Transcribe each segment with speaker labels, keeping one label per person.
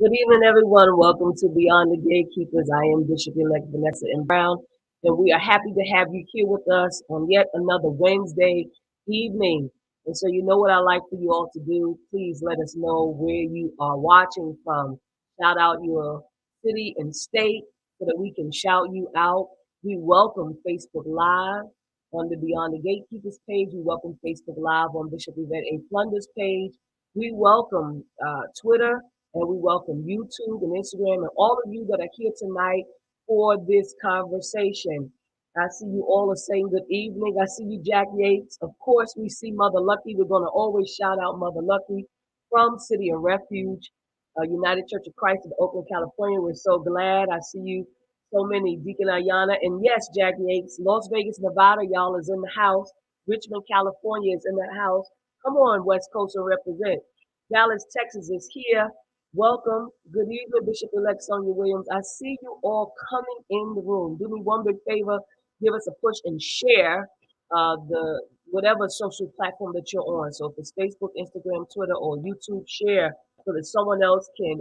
Speaker 1: Good evening, everyone. Welcome to Beyond the Gatekeepers. I am Bishop-elect Vanessa Brown, and we are happy to have you here with us on yet another Wednesday evening. And so you know what I like for you all to do. Please let us know where you are watching from. Shout out your city and state so that we can shout you out. We welcome Facebook Live on the Beyond the Gatekeepers page. We welcome Facebook Live on Bishop Yvette A. Flunder's page. We welcome Twitter, and we welcome YouTube and Instagram and all of you that are here tonight for this conversation. I see you all are saying good evening. I see you, Jack Yates. Of course, we see Mother Lucky. We're going to always shout out Mother Lucky from City of Refuge, United Church of Christ in Oakland, California. We're so glad. I see you, so many. Deacon Ayana. And yes, Jack Yates, Las Vegas, Nevada, y'all is in the house. Richmond, California is in the house. Come on, West Coast, and represent. Dallas, Texas is here. Welcome. Good evening, Bishop-elect Sonia Williams. I see you all coming in the room. Do me one big favor. Give us a push and share the whatever social platform that you're on. So if it's Facebook, Instagram, Twitter, or YouTube, share so that someone else can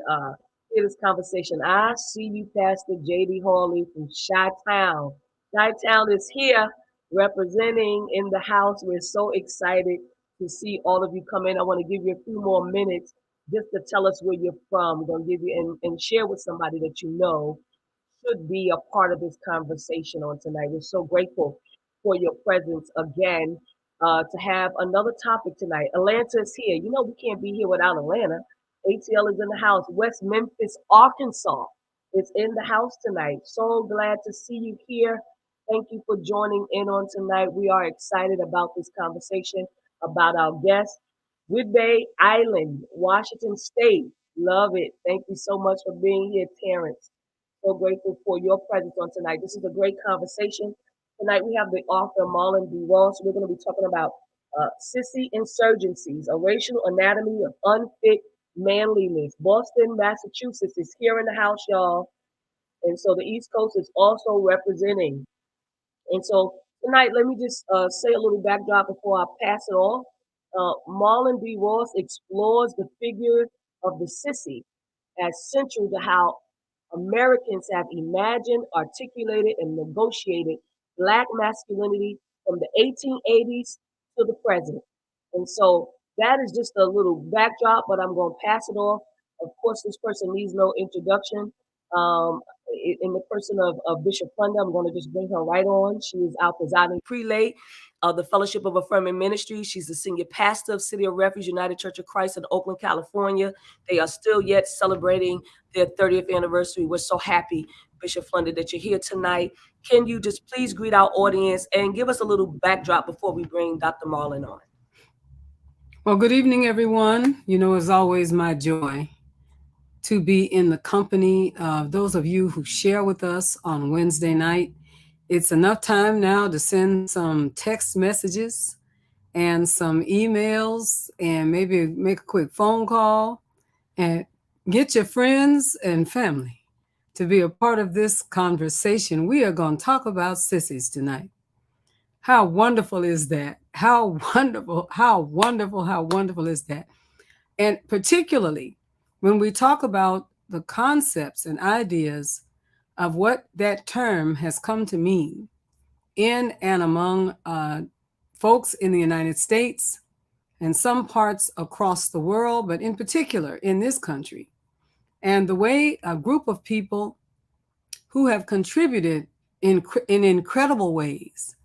Speaker 1: hear this conversation. I see you, Pastor J.D. Hawley from Chi-Town. Chi-Town is here representing in the house. We're so excited to see all of you come in. I want to give you a few more minutes just to tell us where you're from. We're going to give you and share with somebody that you know should be a part of this conversation on tonight. We're so grateful for your presence again to have another topic tonight. Atlanta is here. You know, we can't be here without Atlanta. ATL is in the house. West Memphis, Arkansas is in the house tonight. So glad to see you here. Thank you for joining in on tonight. We are excited about this conversation, about our guest. Whidbey Island, Washington State. Love it. Thank you so much for being here, Terrence. so grateful for your presence on tonight. This is a great conversation. Tonight we have the author Marlon B. Ross. We're going to be talking about Sissy Insurgencies, a racial anatomy of unfit manliness. Boston, Massachusetts is here in the house, y'all. And so the East Coast is also representing. And so tonight, let me just say a little backdrop before I pass it off. Marlon B. Ross explores the figure of the sissy as central to how Americans have imagined, articulated, and negotiated Black masculinity from the 1880s to the present. And so that is just a little backdrop, but I'm going to pass it off. Of course, this person needs no introduction. Um, in the person of Bishop Flunder, I'm going to just bring her right on. She is our presiding prelate of the Fellowship of Affirming Ministry. She's the senior pastor of City of Refuge United Church of Christ in Oakland, California. They are still yet celebrating their 30th anniversary. We're so happy, Bishop Flunder, that you're here tonight. Can you just please greet our audience and give us a little backdrop before we bring Dr. Marlon on?
Speaker 2: Well, good evening, everyone. You know, it's always my joy to be in the company of those of you who share with us on Wednesday night. It's enough time now to send some text messages and some emails and maybe make a quick phone call and get your friends and family to be a part of this conversation. We are going to talk about sissies tonight. How wonderful is that? How wonderful, how wonderful, how wonderful is that? And particularly when we talk about the concepts and ideas of what that term has come to mean in and among folks in the United States and some parts across the world, but in particular in this country, and the way a group of people who have contributed in incredible ways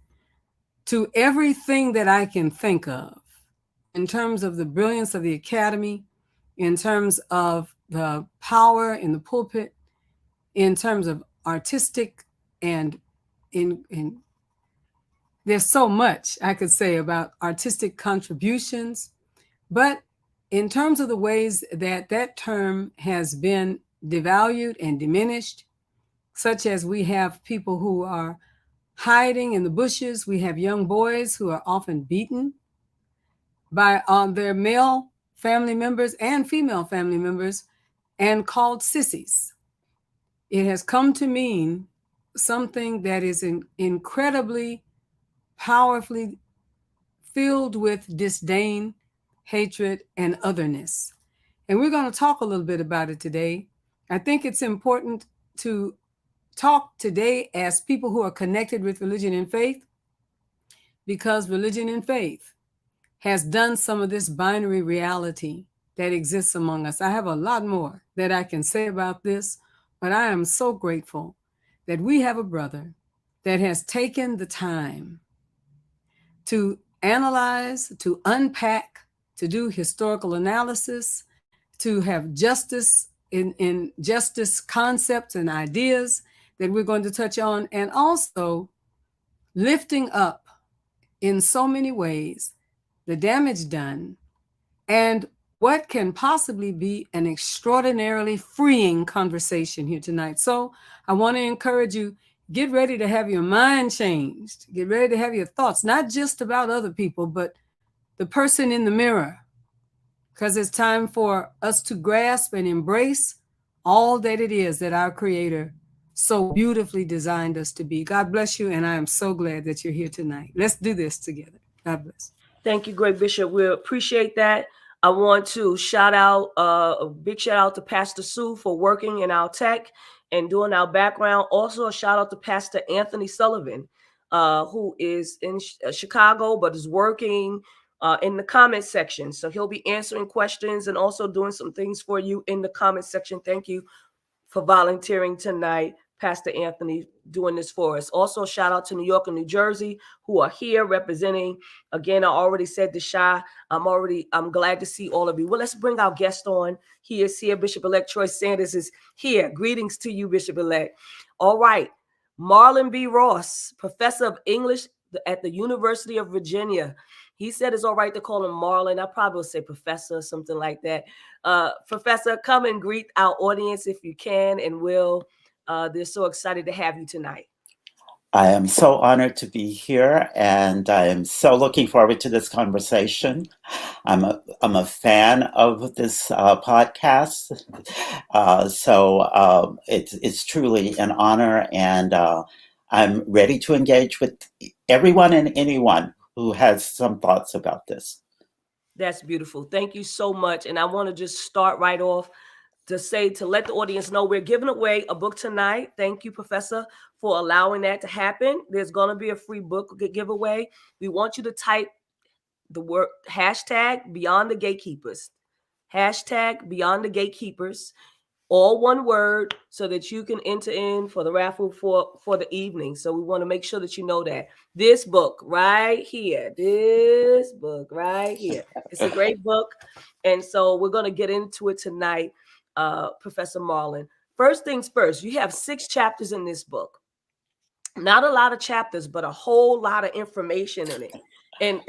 Speaker 2: to everything that I can think of in terms of the brilliance of the academy, in terms of the power in the pulpit, in terms of artistic, and in there's so much I could say about artistic contributions, but in terms of the ways that that term has been devalued and diminished, such as we have people who are hiding in the bushes, we have young boys who are often beaten by their male family members and female family members and called sissies. It has come to mean something that is incredibly powerfully filled with disdain, hatred, and otherness. And we're going to talk a little bit about it today. I think it's important to talk today as people who are connected with religion and faith, because religion and faith has done some of this binary reality that exists among us. I have a lot more that I can say about this, but I am so grateful that we have a brother that has taken the time to analyze, to unpack, to do historical analysis, to have justice in justice concepts and ideas that we're going to touch on, and also lifting up in so many ways the damage done and what can possibly be an extraordinarily freeing conversation here tonight. So I want to encourage you, get ready to have your mind changed. Get ready to have your thoughts, not just about other people, but the person in the mirror, because it's time for us to grasp and embrace all that it is that our Creator so beautifully designed us to be. God bless you, and I am so glad that you're here tonight. Let's do this together. God bless.
Speaker 1: Thank you, great Bishop. We appreciate that. I want to shout out, a big shout out to Pastor Sue for working in our tech and doing our background. Also, a shout out to Pastor Anthony Sullivan, who is in Chicago, but is working in the comment section. So he'll be answering questions and also doing some things for you in the comment section. Thank you for volunteering tonight, Pastor Anthony, doing this for us. Also, shout out to New York and New Jersey who are here representing. Again, I already said to Shy, I'm glad to see all of you. Well, let's bring our guest on. He is here. Bishop-elect Troy Sanders is here. Greetings to you, Bishop-elect. All right. Marlon B. Ross, professor of English at the University of Virginia. He said it's all right to call him Marlon. I probably will say professor or something like that. Professor, come and greet our audience if you can, and we'll They're so excited to have you tonight.
Speaker 3: I am so honored to be here, and I am so looking forward to this conversation. I'm a fan of this podcast, so it's truly an honor, and I'm ready to engage with everyone and anyone who has some thoughts about this.
Speaker 1: That's beautiful. Thank you so much. And I want to just start right off to let the audience know we're giving away a book tonight. Thank you, Professor, for allowing that to happen. There's going to be a free book giveaway. We want you to type the word hashtag Beyond the Gatekeepers. Hashtag Beyond the Gatekeepers, all one word, so that you can enter in for the raffle for the evening. So we want to make sure that you know that this book right here, it's a great book. And so we're going to get into it tonight, Professor Marlon. First things first, you have 6 chapters in this book. Not a lot of chapters, but a whole lot of information in it.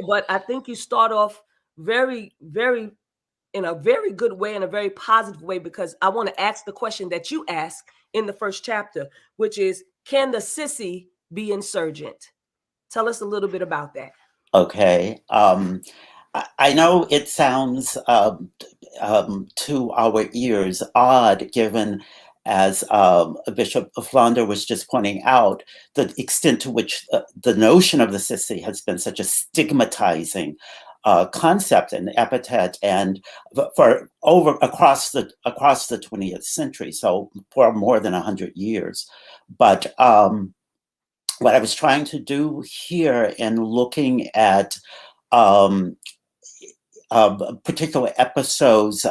Speaker 1: But I think you start off very, very in a very good way, in a very positive way, because I want to ask the question that you ask in the first chapter, which is, can the sissy be insurgent? Tell us a little bit about that.
Speaker 3: Okay. I know it sounds to our ears odd, given as Bishop Flunder was just pointing out, the extent to which the notion of the sissy has been such a stigmatizing concept and epithet, and for across the 20th century, so for more than 100 years. But what I was trying to do here in looking at particular episodes,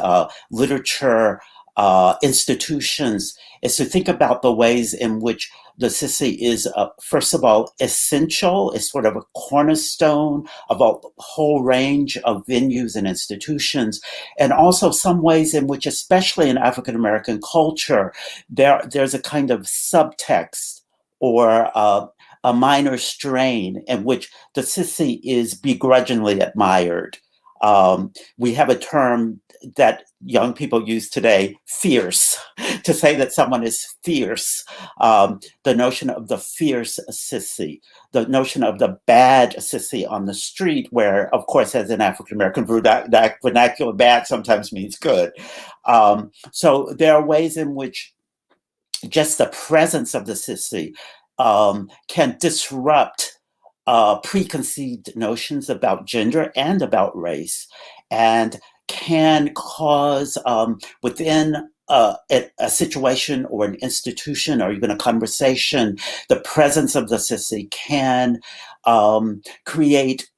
Speaker 3: literature, institutions, is to think about the ways in which the sissy is, first of all, essential, is sort of a cornerstone of a whole range of venues and institutions, and also some ways in which, especially in African American culture, there's a kind of subtext or a minor strain in which the sissy is begrudgingly admired. We have a term that young people use today, fierce, to say that someone is fierce. The notion of the fierce sissy, the notion of the bad sissy on the street, where, of course, as an African-American vernacular, bad sometimes means good. So there are ways in which just the presence of the sissy can disrupt preconceived notions about gender and about race, and can cause within a situation or an institution or even a conversation, the presence of the sissy can create,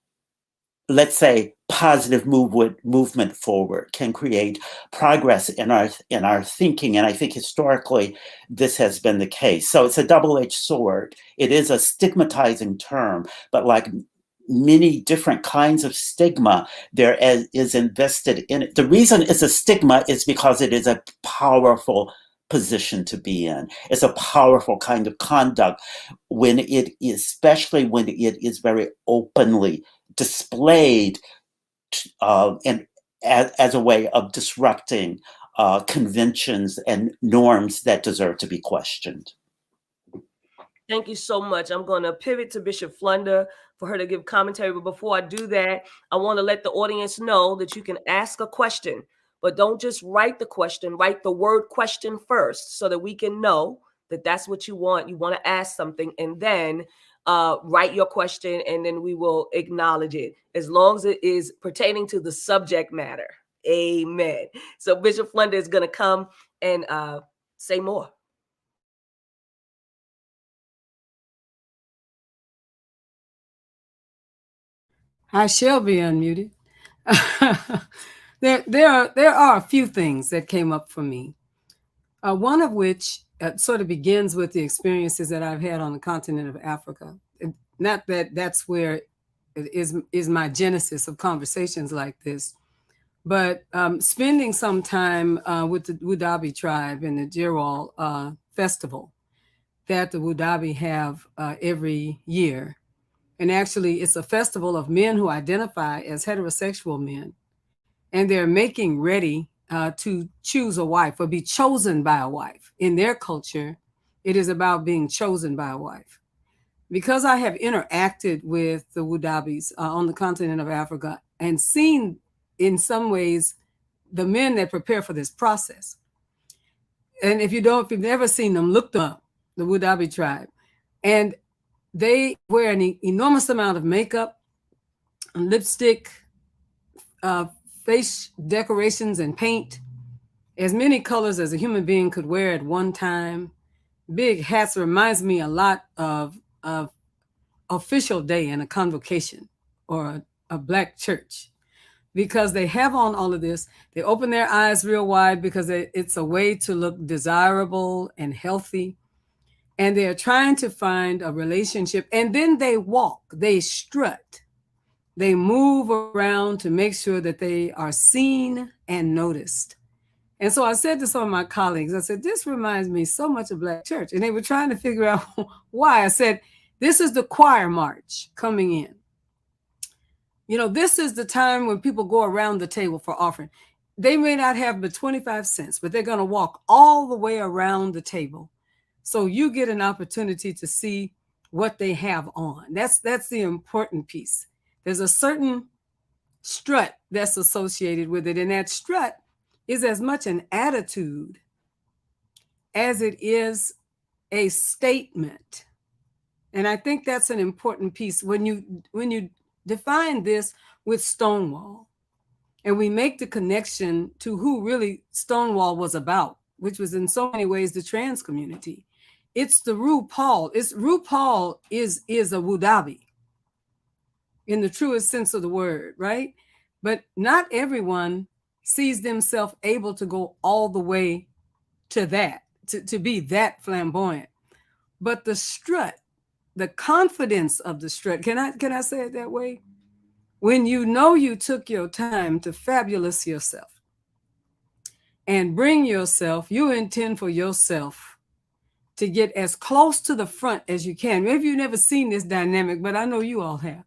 Speaker 3: let's say, positive movement forward, can create progress in our thinking. And I think historically this has been the case. So it's a double-edged sword. It is a stigmatizing term, but like many different kinds of stigma, there is invested in it. The reason it's a stigma is because it is a powerful position to be in. It's a powerful kind of conduct when it is, especially when it is very openly displayed and as a way of disrupting conventions and norms that deserve to be questioned.
Speaker 1: Thank you so much. I'm going to pivot to Bishop Flunder for her to give commentary. But before I do that, I want to let the audience know that you can ask a question, but don't just write the question, write the word question first so that we can know that that's what you want. You want to ask something, and then write your question, and then we will acknowledge it as long as it is pertaining to the subject matter. Amen. So Bishop Flunder is going to come and say more.
Speaker 2: I shall be unmuted. There are a few things that came up for me. One of which sort of begins with the experiences that I've had on the continent of Africa. Not that that's where it is my genesis of conversations like this, but spending some time with the Wudabi tribe in the Jirwal festival that the Wudabi have every year. And actually, it's a festival of men who identify as heterosexual men. And they're making ready to choose a wife or be chosen by a wife. In their culture, It is about being chosen by a wife. Because I have interacted with the Wudabis on the continent of Africa and seen in some ways the men that prepare for this process. And if you've never seen them, look them up, the Wudabi tribe. And they wear an enormous amount of makeup, lipstick, face decorations and paint, as many colors as a human being could wear at one time. Big hats. Reminds me a lot of official day in a convocation or a black church, because they have on all of this. They open their eyes real wide because it's a way to look desirable and healthy. And they're trying to find a relationship. And then they walk, they strut, they move around to make sure that they are seen and noticed. And so I said to some of my colleagues, I said, this reminds me so much of Black church. And they were trying to figure out why. I said, this is the choir march coming in. You know, this is the time when people go around the table for offering. They may not have but 25 cents, but they're going to walk all the way around the table. So you get an opportunity to see what they have on. That's the important piece. There's a certain strut that's associated with it. And that strut is as much an attitude as it is a statement. And I think that's an important piece. When you define this with Stonewall, and we make the connection to who really Stonewall was about, which was in so many ways the trans community. It's the RuPaul. RuPaul is a Wudabi in the truest sense of the word, right? But not everyone sees themselves able to go all the way to that, to be that flamboyant. But the strut, the confidence of the strut, can I say it that way? When you know you took your time to fabulous yourself and bring yourself, you intend for yourself to get as close to the front as you can. Maybe you've never seen this dynamic, but I know you all have.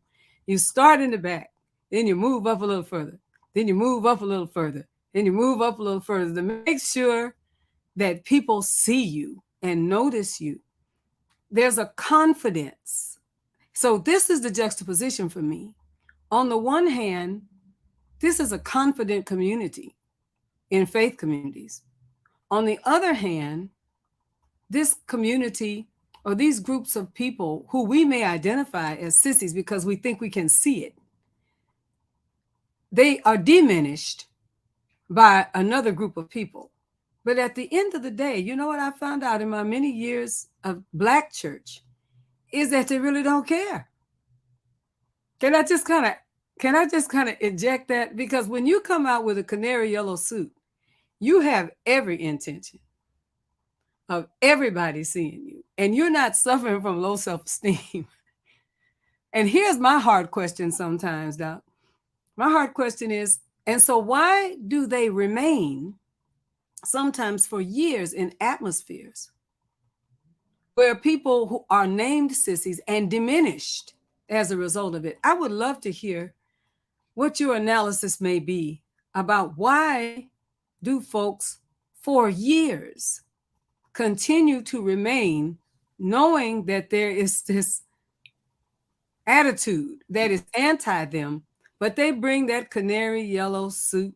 Speaker 2: You start in the back, then you move up a little further, then you move up a little further, then you move up a little further to make sure that people see you and notice you. There's a confidence. So this is the juxtaposition for me. On the one hand, this is a confident community in faith communities. On the other hand, this community or these groups of people who we may identify as sissies because we think we can see it, they are diminished by another group of people. But at the end of the day, you know what I found out in my many years of Black church is that they really don't care. Can I just kind of inject that? Because when you come out with a canary yellow suit, you have every intention of everybody seeing you, and you're not suffering from low self-esteem. And here's my hard question sometimes, Doc. My hard question is, and so why do they remain sometimes for years in atmospheres where people who are named sissies and diminished as a result of it? I would love to hear what your analysis may be about why do folks for years continue to remain knowing that there is this attitude that is anti them, but they bring that canary yellow suit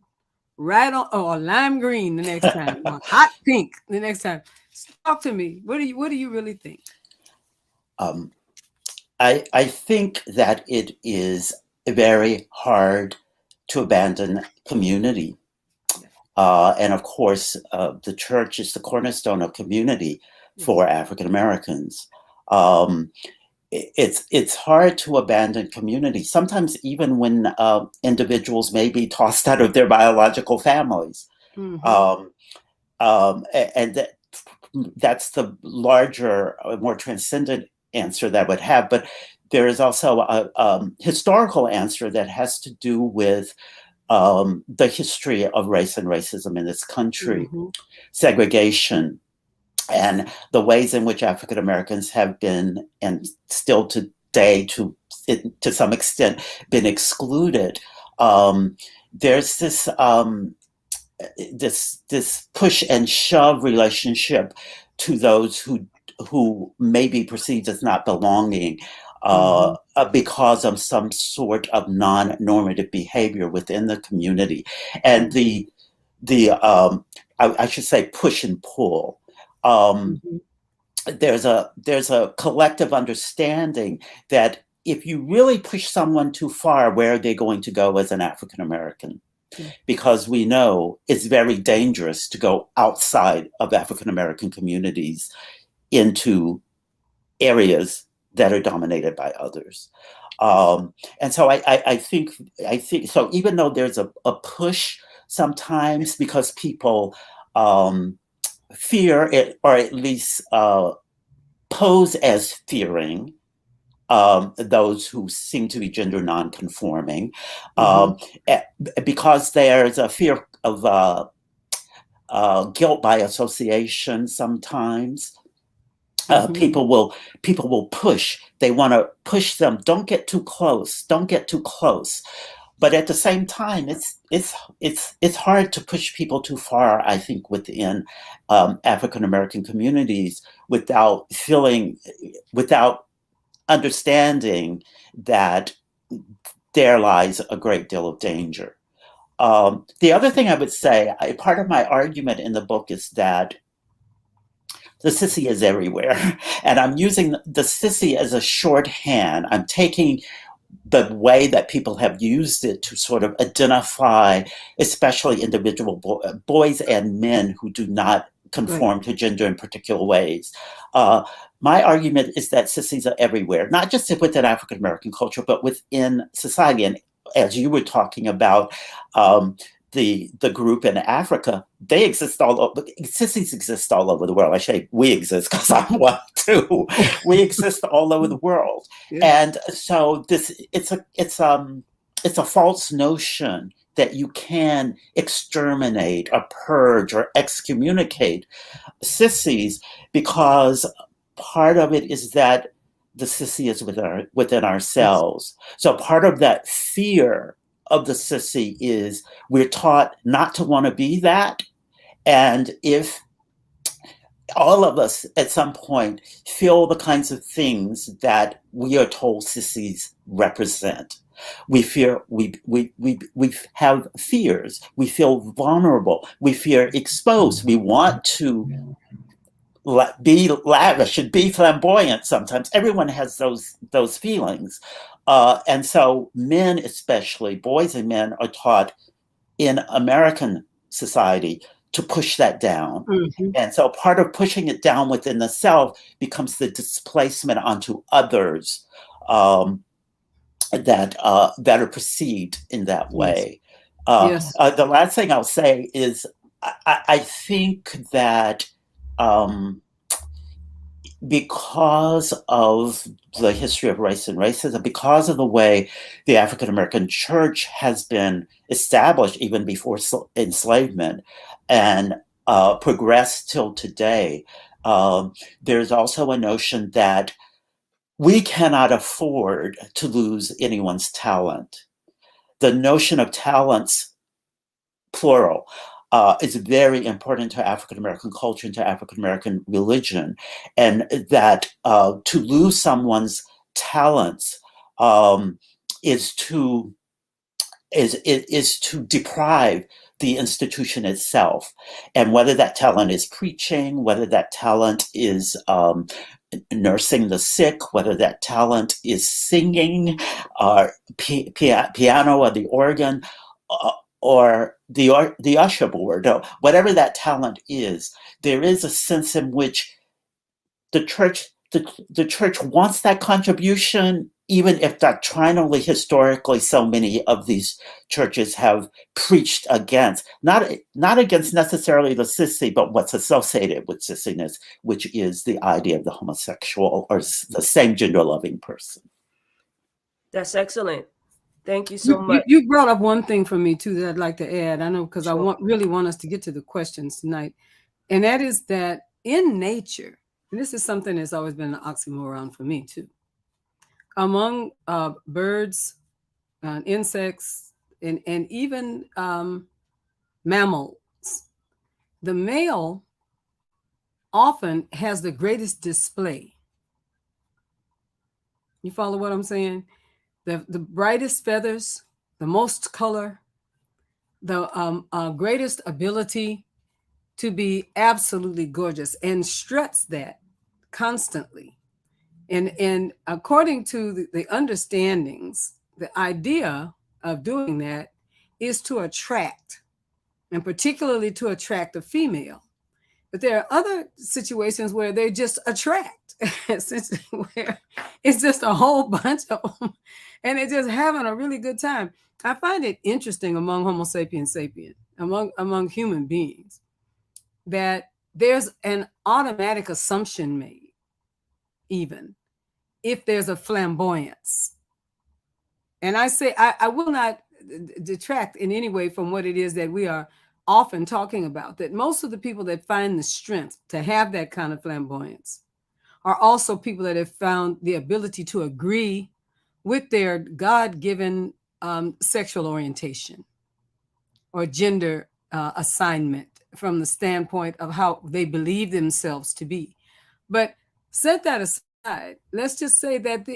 Speaker 2: right on, or lime green the next time, or hot pink the next time. Talk to me. What do you really think?
Speaker 3: I think that it is very hard to abandon community. And of course, the church is the cornerstone of community for African Americans. It's hard to abandon community, sometimes even when individuals may be tossed out of their biological families. Mm-hmm. And that's the larger, more transcendent answer that I would have. But there is also a historical answer that has to do with the history of race and racism in this country, mm-hmm. segregation, and the ways in which African Americans have been, and still today to some extent, been excluded. There's this this push and shove relationship to those who who may be perceived as not belonging because of some sort of non-normative behavior within the community, and I should say push and pull. There's a collective understanding that if you really push someone too far, where are they going to go as an African American? Because we know it's very dangerous to go outside of African American communities into areas that are dominated by others. And so I think so, even though there's a push sometimes because people fear it, or at least pose as fearing those who seem to be gender non-conforming, because there's a fear of guilt by association sometimes. People will push. They want to push them. Don't get too close. Don't get too close. But at the same time, it's hard to push people too far, I think, within African American communities without understanding that there lies a great deal of danger. The other thing I would say, part of my argument in the book is that the sissy is everywhere. And I'm using the sissy as a shorthand. I'm taking the way that people have used it to sort of identify, especially individual boys and men who do not conform to gender in particular ways. My argument is that sissies are everywhere, not just within African American culture, but within society. And as you were talking about, the group in Africa, they exist all over. Sissies exist all over the world. I say we exist because I'm one too. We exist all over the world, and so it's a false notion that you can exterminate or purge or excommunicate sissies, because part of it is that the sissy is within ourselves. So part of that fear of the sissy is we're taught not to want to be that. And if all of us at some point feel the kinds of things that we are told sissies represent, we fear, we have fears, we feel vulnerable, we feel exposed, we want to be lavish and be flamboyant sometimes. Everyone has those feelings. And so men, especially boys and men, are taught in American society to push that down. And so part of pushing it down within the self becomes the displacement onto others that are perceived in that way. The last thing I'll say is I think that because of the history of race and racism, because of the way the African American church has been established even before enslavement and progressed till today, there's also a notion that we cannot afford to lose anyone's talent. The notion of talents, plural, is very important to African American culture and to African American religion, and that to lose someone's talents is to deprive the institution itself. And whether that talent is preaching, whether that talent is nursing the sick, whether that talent is singing, or piano or the organ, or the usher board, or whatever that talent is, there is a sense in which the church wants that contribution, even if doctrinally, historically, so many of these churches have preached against, not against necessarily the sissy, but what's associated with sissiness, which is the idea of the homosexual or the same gender loving person.
Speaker 1: That's excellent. Thank you so much.
Speaker 2: You brought up one thing for me too that I'd like to add. I know, because I really want us to get to the questions tonight, and that is that in nature, and this is something that's always been an oxymoron for me too, among birds, insects, and even mammals, the male often has the greatest display. You follow what I'm saying? The brightest feathers, the most color, the greatest ability to be absolutely gorgeous, and struts that constantly. And according to the understandings, the idea of doing that is to attract, and particularly to attract a female. But there are other situations where they just attract, where it's just a whole bunch of them, and they're just having a really good time. I find it interesting among Homo sapiens sapien, among human beings, that there's an automatic assumption made, even if there's a flamboyance. And I say, I will not detract in any way from what it is that we are often talking about, that most of the people that find the strength to have that kind of flamboyance are also people that have found the ability to agree with their God-given sexual orientation or gender assignment from the standpoint of how they believe themselves to be. But set that aside, let's just say that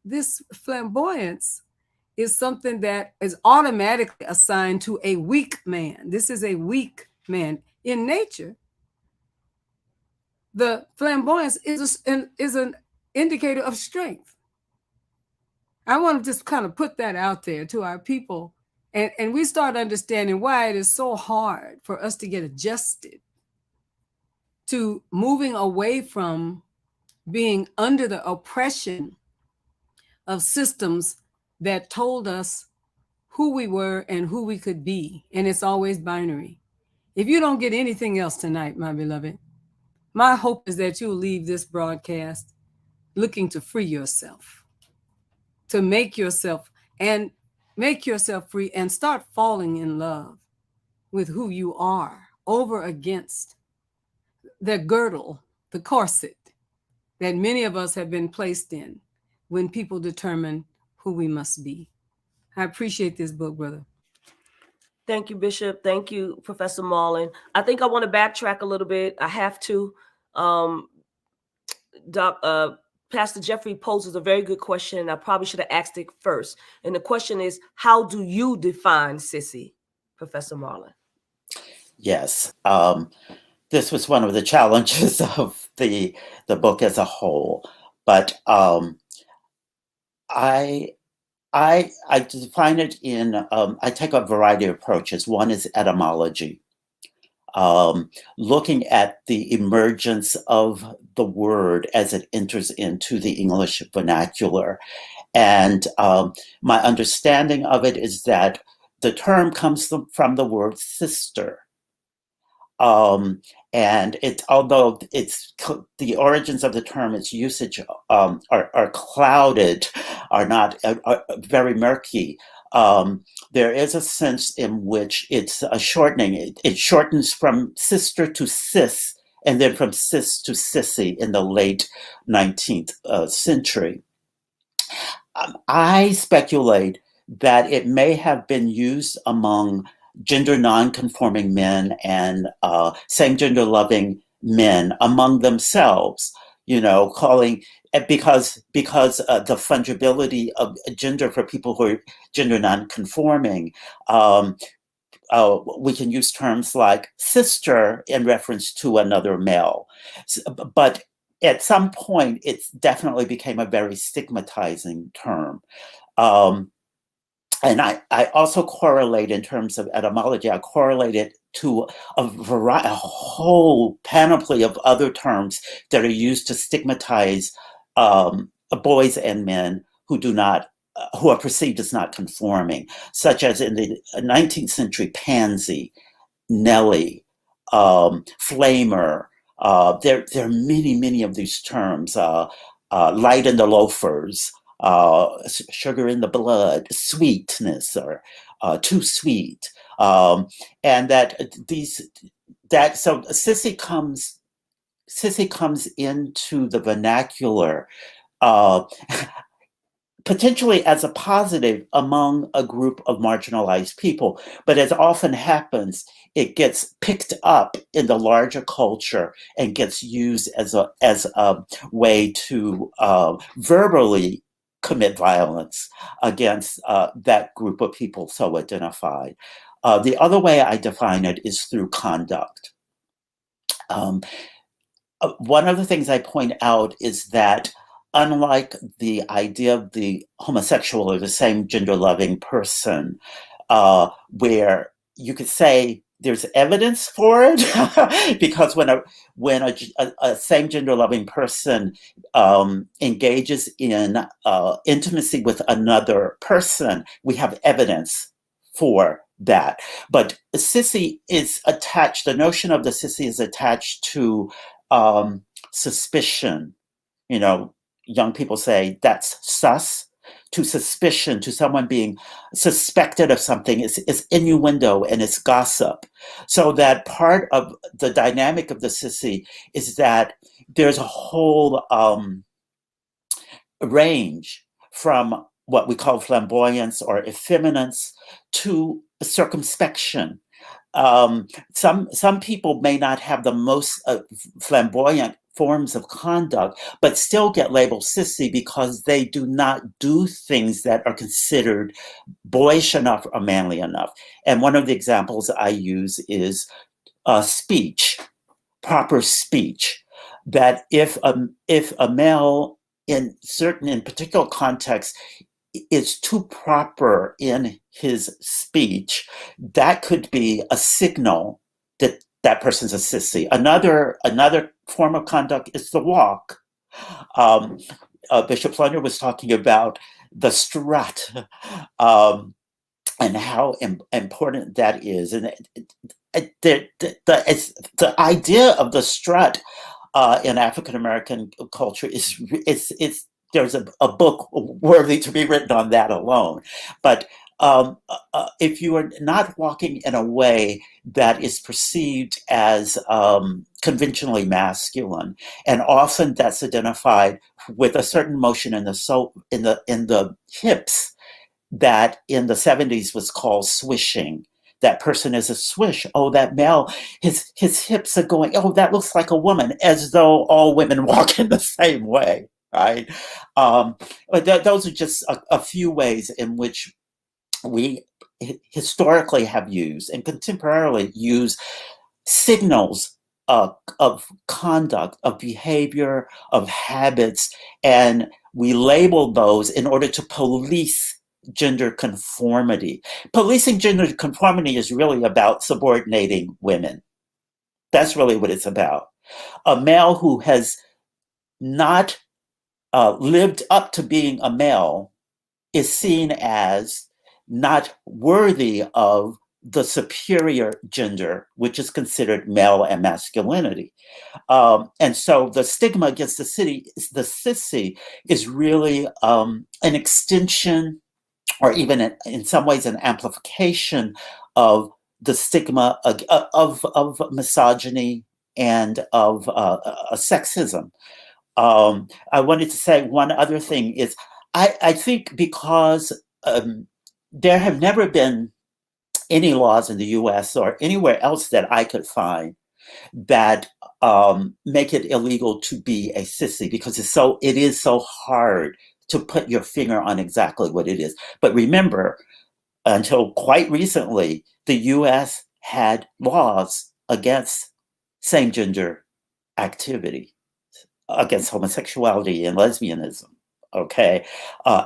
Speaker 2: this flamboyance is something that is automatically assigned to a weak man. This is a weak man. In nature, the flamboyance is an indicator of strength. I want to just kind of put that out there to our people. And we start understanding why it is so hard for us to get adjusted to moving away from being under the oppression of systems that told us who we were and who we could be. And it's always binary. If you don't get anything else tonight, my beloved, my hope is that you'll leave this broadcast looking to free yourself, to make yourself free and start falling in love with who you are over against the girdle, the corset that many of us have been placed in when people determine who we must be. I appreciate this book, brother.
Speaker 1: Thank you, Bishop. Thank you, Professor Marlon. I think I want to backtrack a little bit. I have to. Pastor Jeffrey poses a very good question. I probably should have asked it first. And the question is, how do you define sissy, Professor Marlon?
Speaker 3: Yes. This was one of the challenges of the book as a whole. But I define it in, I take a variety of approaches. One is etymology, looking at the emergence of the word as it enters into the English vernacular. And my understanding of it is that the term comes from the word sister. And although the origins of the term, its usage are clouded, are very murky. There is a sense in which it's a shortening. It shortens from sister to sis, and then from sis to sissy in the late 19th century. I speculate that it may have been used among gender non-conforming men and same-gender loving men among themselves, calling because the fungibility of gender for people who are gender non-conforming. We can use terms like sister in reference to another male, but at some point, it definitely became a very stigmatizing term. And I also correlate in terms of etymology, I correlate it to a whole panoply of other terms that are used to stigmatize boys and men who who are perceived as not conforming, such as in the 19th century, pansy, Nelly, flamer. There are many of these terms, light in the loafers, sugar in the blood, sweetness, or too sweet, and so sissy comes into the vernacular potentially as a positive among a group of marginalized people. But as often happens, it gets picked up in the larger culture and gets used as a way to verbally commit violence against that group of people so identified. The other way I define it is through conduct. One of the things I point out is that unlike the idea of the homosexual or the same gender loving person, where you could say there's evidence for it, because when a same gender loving person engages in intimacy with another person, we have evidence for that. But sissy is attached, the notion of the sissy is attached to suspicion. You know, young people say that's sus. To suspicion, to someone being suspected of something, is innuendo and it's gossip. So that part of the dynamic of the sissy is that there's a whole range from what we call flamboyance or effeminance to circumspection. Some people may not have the most flamboyant forms of conduct, but still get labeled sissy because they do not do things that are considered boyish enough or manly enough. And one of the examples I use is speech, proper speech. That if a male in particular contexts is too proper in his speech, that could be a signal that that person's a sissy. Another form of conduct is the walk. Bishop Flunder was talking about the strut and how important that is. And the idea of the strut in African American culture is there's a book worthy to be written on that alone. But if you are not walking in a way that is perceived as conventionally masculine, and often that's identified with a certain motion in the hips that in the 70s was called swishing. That person is a swish. Oh, that male, his hips are going, oh, that looks like a woman, as though all women walk in the same way, right? But those are just a few ways in which we historically have used and contemporarily use signals of conduct, of behavior, of habits, and we label those in order to police gender conformity. Policing gender conformity is really about subordinating women. That's really what it's about. A male who has not lived up to being a male is seen as not worthy of the superior gender, which is considered male and masculinity. And so the stigma against the sissy is really an extension, or even in some ways an amplification of the stigma of misogyny and of sexism. I wanted to say one other thing is, I think because there have never been any laws in the US or anywhere else that I could find that make it illegal to be a sissy, because it is so hard to put your finger on exactly what it is. But remember, until quite recently, the US had laws against same-gender activity, against homosexuality and lesbianism, okay?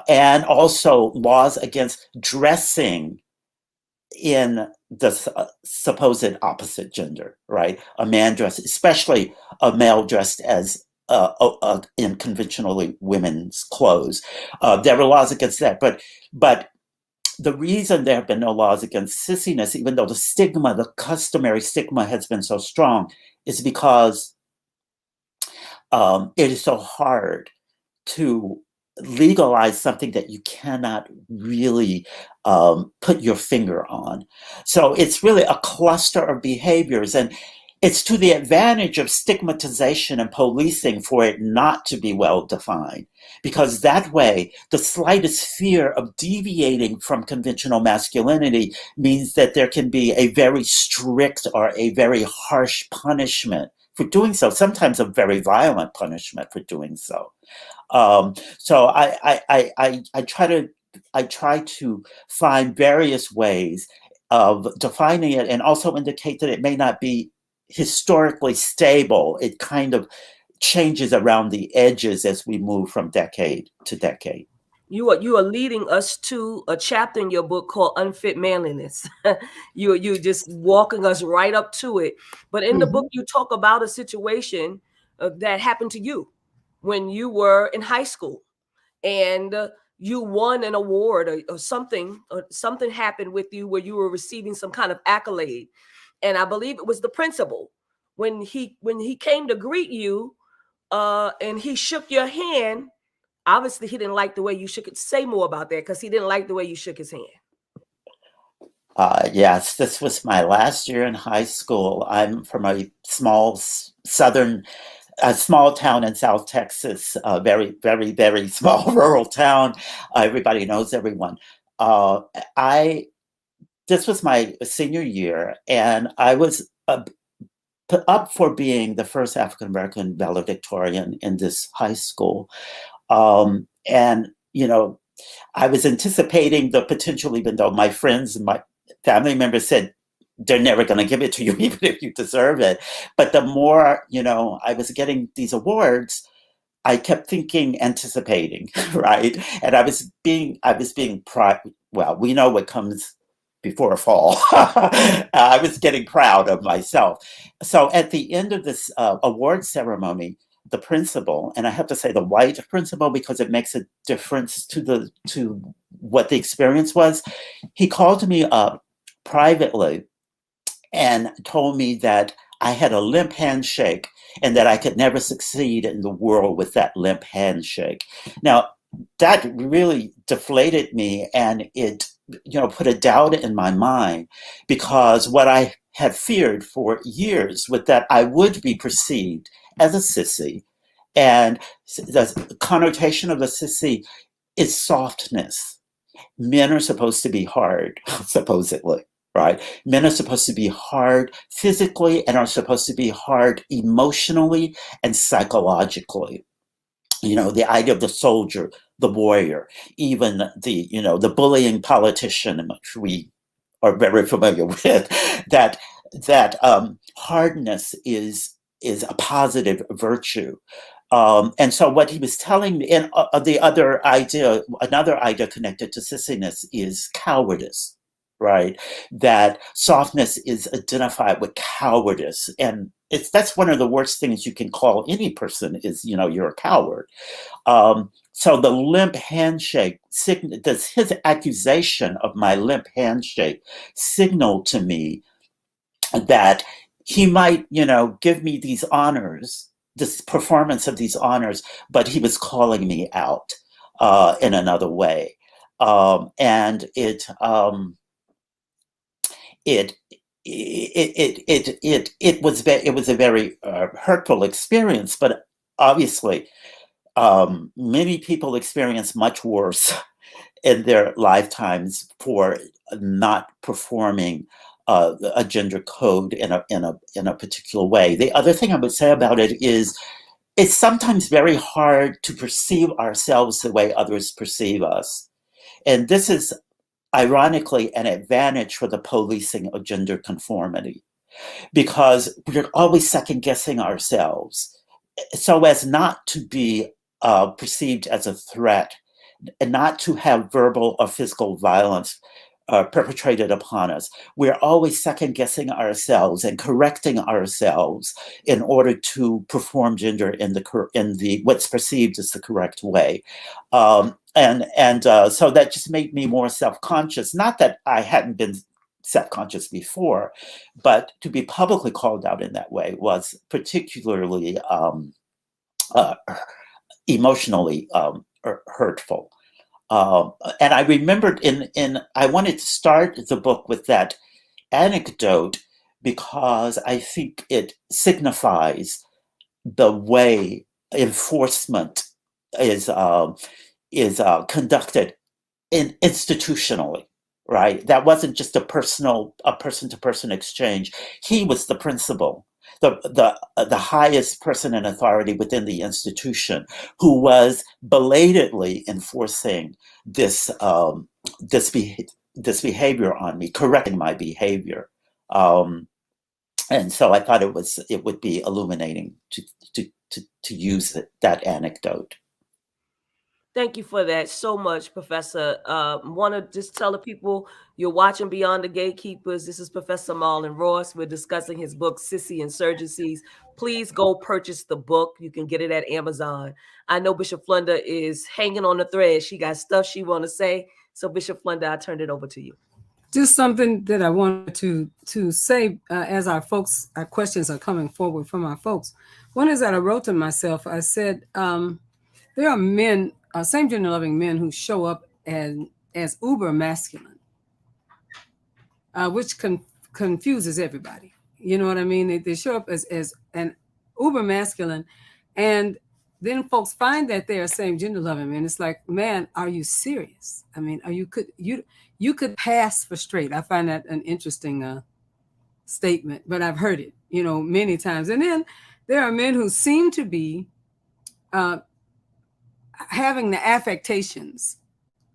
Speaker 3: And also laws against dressing in the supposed opposite gender, right? A man dressed, especially a male dressed as in conventionally women's clothes. There were laws against that, but the reason there have been no laws against sissiness, even though the customary stigma has been so strong, is because it is so hard to legalize something that you cannot really put your finger on. So it's really a cluster of behaviors. And it's to the advantage of stigmatization and policing for it not to be well defined, because that way the slightest fear of deviating from conventional masculinity means that there can be a very strict or a very harsh punishment for doing so, sometimes a very violent punishment for doing so. So I try to find various ways of defining it, and also indicate that it may not be historically stable. It kind of changes around the edges as we move from decade to decade.
Speaker 1: You are leading us to a chapter in your book called Unfit Manliness. You just walking us right up to it. But in the book, you talk about a situation that happened to you when you were in high school, and you won an award, or something happened with you where you were receiving some kind of accolade. And I believe it was the principal, when he came to greet you, and he shook your hand. Obviously, he didn't like the way you shook it. Say more about that, because he didn't like the way you shook his hand.
Speaker 3: Yes, this was my last year in high school. I'm from a small a small town in South Texas, a very, very, very small rural town. Everybody knows everyone. This was my senior year, and I was put up for being the first African American valedictorian in this high school. And, you know, I was anticipating the potential, even though my friends and my family members said, they're never going to give it to you, even if you deserve it. But the more, you know, I was getting these awards, I kept thinking, anticipating, right? And I was being well, we know what comes before a fall. I was getting proud of myself. So at the end of this award ceremony, the principal, and I have to say the white principal because it makes a difference to what the experience was, he called me up privately and told me that I had a limp handshake and that I could never succeed in the world with that limp handshake. Now, that really deflated me, and it, you know, put a doubt in my mind, because what I had feared for years was that I would be perceived as a sissy, and the connotation of a sissy is softness. Men are supposed to be hard, supposedly, right? Men are supposed to be hard physically and are supposed to be hard emotionally and psychologically. You know, the idea of the soldier, the warrior, even the, you know, the bullying politician, which we are very familiar with, that hardness is a positive virtue. And so what he was telling me, and another idea connected to sissiness is cowardice, right? That softness is identified with cowardice. And that's one of the worst things you can call any person is, you know, you're a coward. So the limp handshake, his accusation of my limp handshake signaled to me that he might, you know, give me these honors, this performance of these honors, but he was calling me out in another way. And it was a very hurtful experience, but obviously many people experience much worse in their lifetimes for not performing a gender code in a particular way. The other thing I would say about it is it's sometimes very hard to perceive ourselves the way others perceive us. And this is ironically an advantage for the policing of gender conformity, because we're always second guessing ourselves so as not to be perceived as a threat and not to have verbal or physical violence perpetrated upon us. We're always second guessing ourselves and correcting ourselves in order to perform gender in the what's perceived as the correct way. So that just made me more self-conscious. Not that I hadn't been self-conscious before, but to be publicly called out in that way was particularly emotionally hurtful. And I remembered I wanted to start the book with that anecdote because I think it signifies the way enforcement is conducted institutionally, right? That wasn't just a person-to-person exchange. He was the principal, the highest person in authority within the institution, who was belatedly enforcing this this behavior on me, correcting my behavior. And so I thought it would be illuminating to use that anecdote.
Speaker 1: Thank you for that so much, Professor. Want to just tell the people you're watching Beyond the Gatekeepers. This is Professor Marlon Ross. We're discussing his book, Sissy Insurgencies. Please go purchase the book. You can get it at Amazon. I know Bishop Flunder is hanging on the thread. She got stuff she want to say. So, Bishop Flunder, I turn it over to you.
Speaker 2: Just something that I wanted to say as our questions are coming forward from our folks. One is that I wrote to myself, I said, there are men, same gender loving men, who show up as uber masculine, which confuses everybody. You know what I mean? They show up as an uber masculine, and then folks find that they are same gender loving men. It's like, man, are you serious? I mean, you could pass for straight. I find that an interesting statement, but I've heard it, many times. And then there are men who seem to be having the affectations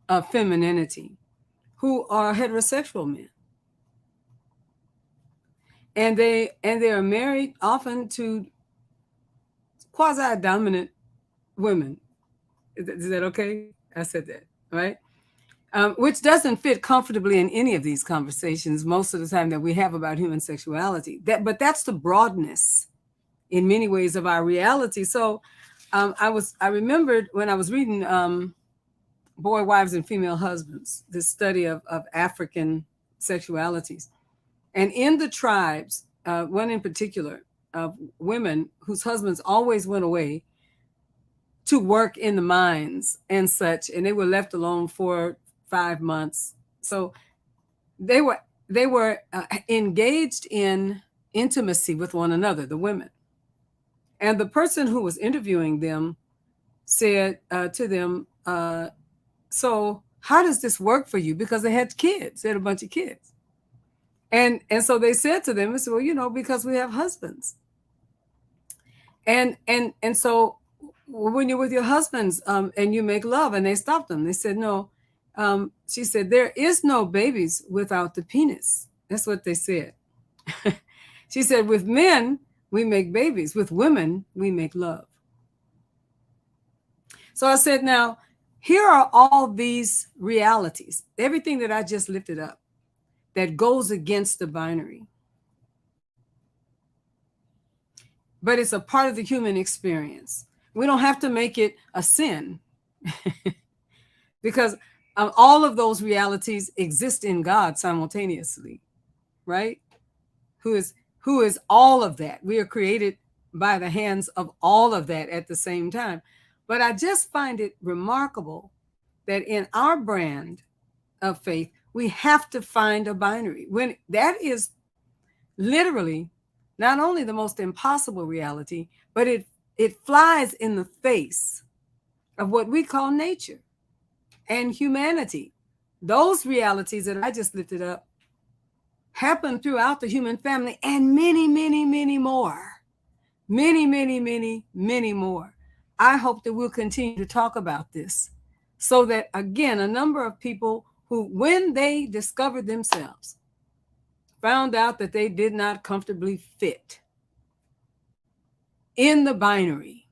Speaker 2: of femininity, who are heterosexual men. And they are married often to quasi-dominant women. Is that okay? I said that, right? Which doesn't fit comfortably in any of these conversations most of the time that we have about human sexuality. But that's the broadness in many ways of our reality. So I remembered when I was reading Boy, Wives, and Female Husbands, this study of African sexualities. And in the tribes, one in particular, of women whose husbands always went away to work in the mines and such, and they were left alone for 5 months. So they were engaged in intimacy with one another, the women. And the person who was interviewing them said to them, so how does this work for you? Because they had kids, they had a bunch of kids. And so they said to them, well, because we have husbands. And so when you're with your husbands and you make love, and they stopped them, they said, no. She said, there is no babies without the penis. That's what they said. She said, with men, we make babies. With women, we make love. So I said, now, here are all these realities, everything that I just lifted up, that goes against the binary. But it's a part of the human experience. We don't have to make it a sin because all of those realities exist in God simultaneously, right? Who is all of that. We are created by the hands of all of that at the same time. But I just find it remarkable that in our brand of faith, we have to find a binary, when that is literally not only the most impossible reality, but it flies in the face of what we call nature and humanity. Those realities that I just lifted up happen throughout the human family, and many, many, many more. Many, many, many, many more. I hope that we'll continue to talk about this so that, again, a number of people who, when they discovered themselves, found out that they did not comfortably fit in the binary,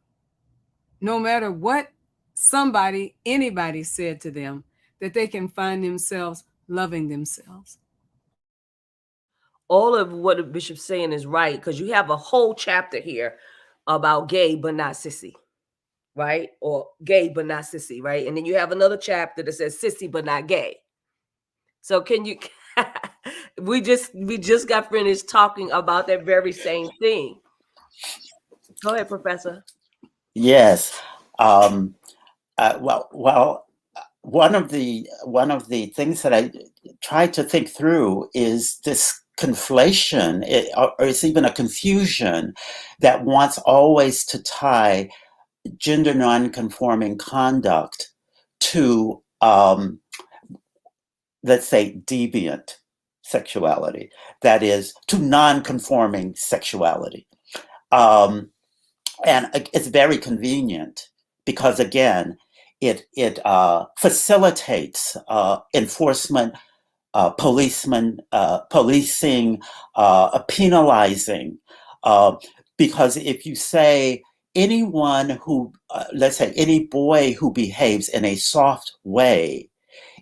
Speaker 2: no matter what anybody said to them, that they can find themselves loving themselves.
Speaker 1: All of what the bishop's saying is right, because you have a whole chapter here about gay but not sissy, right? Or gay but not sissy, right? And then you have another chapter that says sissy but not gay. So can you we just got finished talking about that very same thing. Go ahead, Professor.
Speaker 3: Yes. Well, one of the things that I tried to think through is this conflation, or it's even a confusion that wants always to tie gender nonconforming conduct to, let's say, deviant sexuality, that is, to nonconforming sexuality. And it's very convenient because, again, it facilitates enforcement, policing, penalizing. Because if you say anyone who, let's say, any boy who behaves in a soft way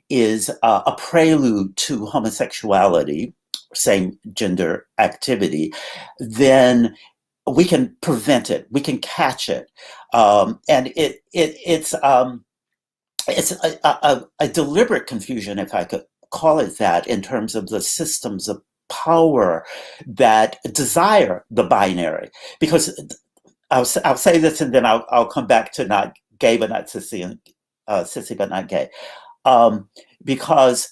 Speaker 3: is a prelude to homosexuality, same gender activity, then we can prevent it, we can catch it, and it's a deliberate confusion, if I could call it that, in terms of the systems of power that desire the binary. Because I'll say this, and then I'll come back to not gay but not sissy, and sissy but not gay, because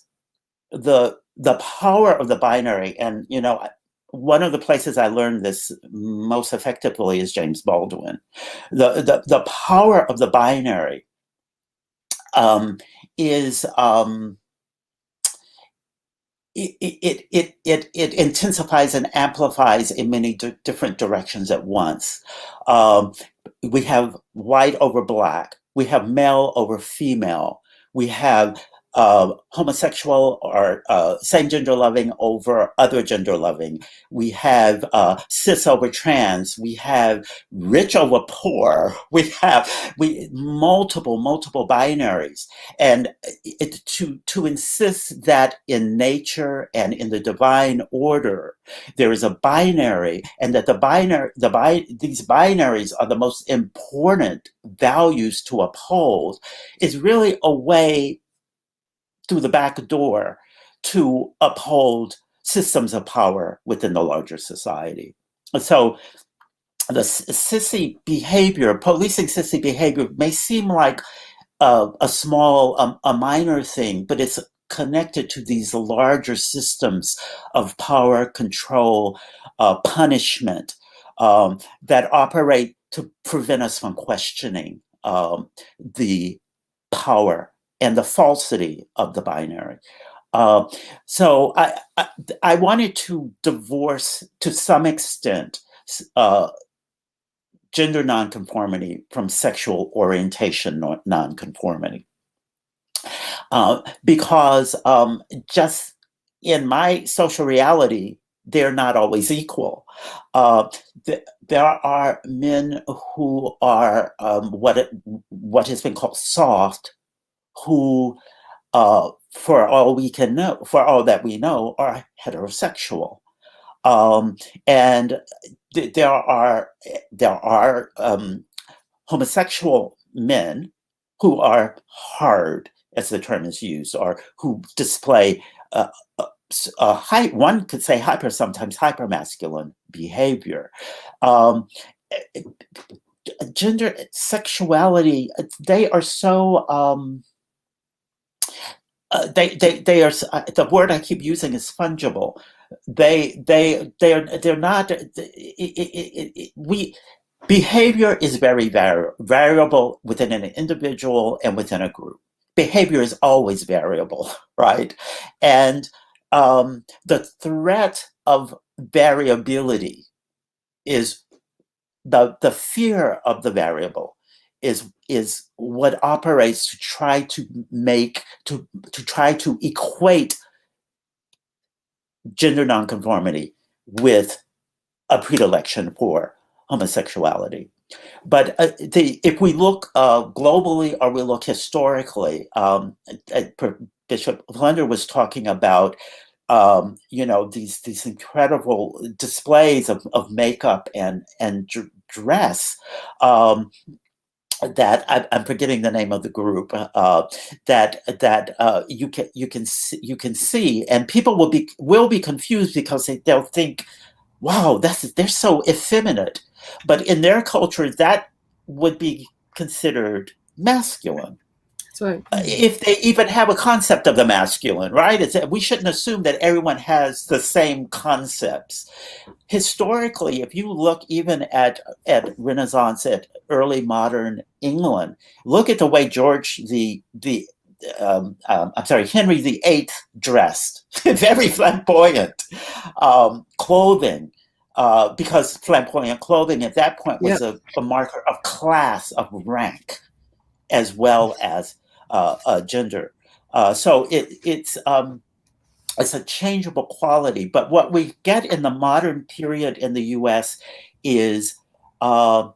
Speaker 3: the power of the binary, and one of the places I learned this most effectively is James Baldwin. The power of the binary is it intensifies and amplifies in many different directions at once. We have white over black. We have male over female. We have homosexual or same gender loving over other gender loving. We have cis over trans. We have rich over poor. We have multiple binaries, and to insist that in nature and in the divine order there is a binary, and that these binaries are the most important values to uphold, is really a way through the back door to uphold systems of power within the larger society. So the sissy behavior, policing sissy behavior, may seem like a small, a minor thing, but it's connected to these larger systems of power, control, punishment, that operate to prevent us from questioning the power and the falsity of the binary. So I wanted to divorce, to some extent, gender nonconformity from sexual orientation nonconformity. Because just in my social reality, they're not always equal. There are men who are what has been called soft, who, for all that we know, are heterosexual, and there are homosexual men who are hard, as the term is used, or who display one could say sometimes hypermasculine behavior. Gender, sexuality, they are so. They are, the word I keep using is fungible. They're not. Behavior is very variable within an individual and within a group. Behavior is always variable, right? And the threat of variability is the fear of the variable is what operates to try to try to equate gender nonconformity with a predilection for homosexuality. But if we look globally, or we look historically, Bishop Flunder was talking about these incredible displays of makeup and dress. That I'm forgetting the name of the group, that you can see, and people will be confused because they'll think, wow, they're so effeminate, but in their culture that would be considered masculine.
Speaker 2: right.
Speaker 3: if they even have a concept of the masculine, right? We shouldn't assume that everyone has the same concepts. Historically, if you look even at Renaissance, at early modern England, look at the way Henry VIII dressed, very flamboyant clothing, because flamboyant clothing at that point was
Speaker 2: Yep.
Speaker 3: a marker of class, of rank, as well as gender. So it's a changeable quality. But what we get in the modern period in the U.S. is for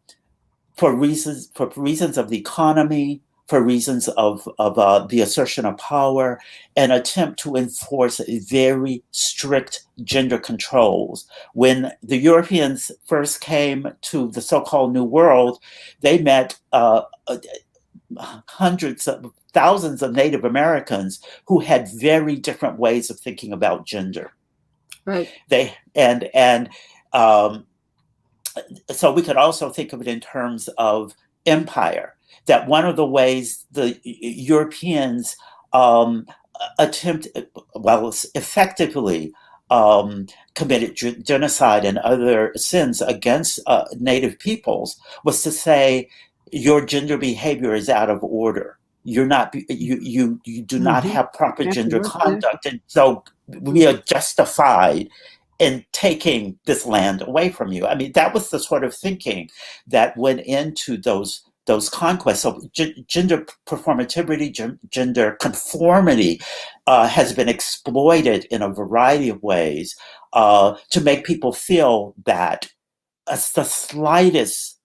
Speaker 3: reasons of the economy, for reasons of the assertion of power, an attempt to enforce very strict gender controls. When the Europeans first came to the so-called New World, they met hundreds of thousands of Native Americans who had very different ways of thinking about gender.
Speaker 2: Right.
Speaker 3: So we could also think of it in terms of empire, that one of the ways the Europeans effectively committed genocide and other sins against Native peoples was to say, your gender behavior is out of order. You do not have proper gender conduct. And so we are justified in taking this land away from you. I mean, that was the sort of thinking that went into those conquests. So gender performativity, gender conformity has been exploited in a variety of ways to make people feel that the slightest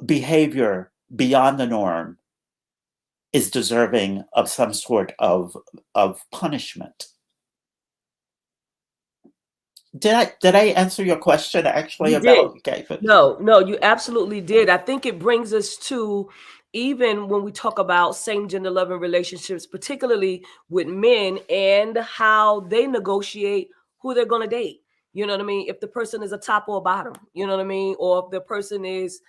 Speaker 3: behavior beyond the norm is deserving of some sort of punishment. Did I answer your question actually about Gatekeepers?
Speaker 1: No, you absolutely did. I think it brings us to, even when we talk about same gender loving relationships, particularly with men, and how they negotiate who they're going to date. You know what I mean? If the person is a top or a bottom, you know what I mean? Or if the person is,